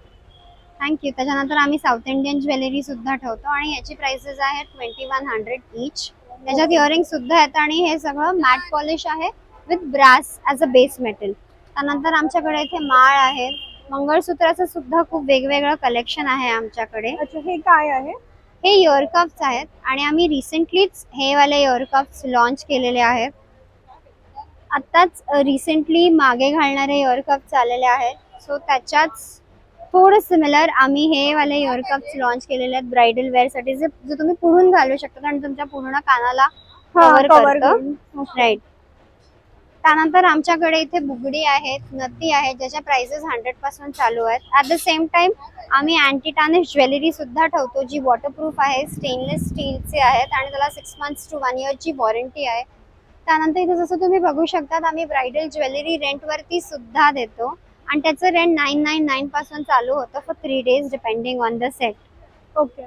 थँक्यू. त्याच्यानंतर आम्ही साऊथ इंडियन ज्वेलरी सुद्धा ठेवतो आणि याची प्राइसेस आहेत 2100 ईच. त्याच्यात इयरिंग सुद्धा येतं आणि हे सगळं मॅट पॉलिश आहे with brass as a base metal. त्यानंतर आमच्याकडे इथे माळ आहेत, मंगळसूत्राचं सुद्धा खूप वेगवेगळं कलेक्शन आहे आमच्याकडे. अच्छा, हे काय आहे? हे इयर कप्स आहेत आणि आम्ही रिसेंटलीच हे वाले इयर कप्स लॉन्च केलेले आहेत. आत्ताच रिसेंटली मागे घालणारे इयर कप्स आलेले आहेत. सो त्याच्याच थोडं सिमिलर आम्ही हे वाले इयर कप्स लॉन्च केलेले आहेत ब्रायडल वेअरसाठी, जे तुम्ही पुढून घालू शकता आणि तुमच्या पूर्ण कानाला कव्हर करतं. राईट. त्यानंतर आमच्याकडे इथे बुगडी आहेत, नथी आहेत, ज्याच्या प्राइसेस 100 पासून चालू आहेत. ॲट द सेम टाइम आम्ही अँटी टार्निश ज्वेलरी सुद्धा ठेवतो, जी वॉटरप्रूफ आहे, स्टेनलेस स्टीलचे आहेत आणि त्याला 6 months to 1 yearची वॉरंटी आहे. त्यानंतर इथे जसं तुम्ही बघू शकता आम्ही ब्रायडल ज्वेलरी रेंटवरती सुद्धा देतो आणि त्याचं रेंट 999 पासून चालू होतं for 3 days depending on the set. Okay.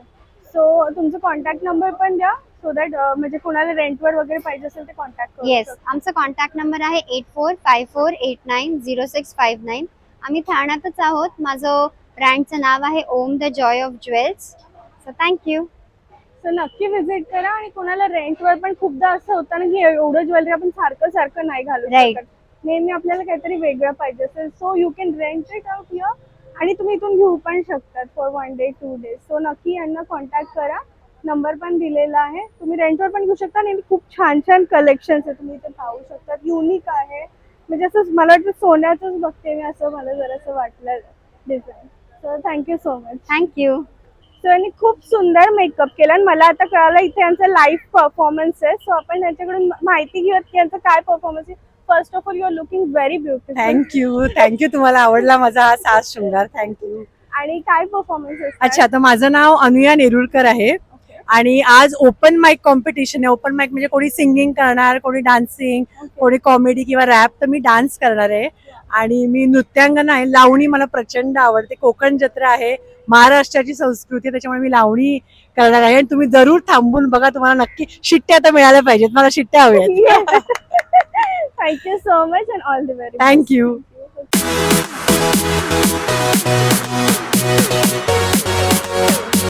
So तुमचा कॉन्टॅक्ट नंबर पण द्या सो दॅट म्हणजे कोणाला रेंटवर वगैरे पाहिजे असेल ते कॉन्टॅक्ट करू येस, शकतात. आमचा कॉन्टॅक्ट नंबर आहे 8454890659. आम्ही ठाण्यातच आहोत. माझं ब्रँडचं नाव आहे Om the joy of jewels. So thank you. So नक्की व्हिजिट करा. आणि कोणाला रेंटवर पण खूपदा असं होतं ना की एवढं ज्वेलरी आपण सारखं सारखं नाही घालू Right. शकत. नेहमी आपल्याला काहीतरी वेगळं पाहिजे असेल. So you can rent it out here आणि तुम्ही इथून घेऊ पण शकतात फॉर 1 day 2 days. सो नक्की यांना कॉन्टॅक्ट करा. नंबर पण दिलेला आहे. तुम्ही रेंटवर पण घेऊ शकता आणि खूप छान छान कलेक्शन्स आहे तुम्ही इथे पाहू शकतात. युनिक आहे. म्हणजे असं मला वाटतं सोन्याचंच बघते मी असं मला जरासं वाटलं design. So thank you so much. Thank you. So यांनी खूप सुंदर मेकअप केला आणि मला आता कळालं इथे यांचा लाईव्ह परफॉर्मन्स आहे. सो आपण यांच्याकडून माहिती घेऊयात की यांचा काय परफॉर्मन्स आहे. First of all you are looking very beautiful. Thank you तुम्हाला आवडला माझा हा साज शृंगार. थँक्यू. आणि काय परफॉर्मन्स आहे? अच्छा, तर माझं नाव अनुया नेरुळकर आहे आणि आज ओपन माईक कॉम्पिटिशन आहे. ओपन माईक म्हणजे कोणी सिंगिंग करणार, कोणी डान्सिंग, कोणी कॉमेडी किंवा रॅप. तर मी डान्स करणार आहे आणि मी नृत्यांगना आहे. लावणी मला प्रचंड आवडते. कोकण जत्रा आहे, महाराष्ट्राची संस्कृती आहे, त्याच्यामुळे मी लावणी करणार आहे. आणि तुम्ही जरूर थांबून बघा. तुम्हाला नक्की शिट्ट्या तर मिळाल्या पाहिजेत. मला शिट्ट्या हव्यात. Thank you so much and all the very thank you.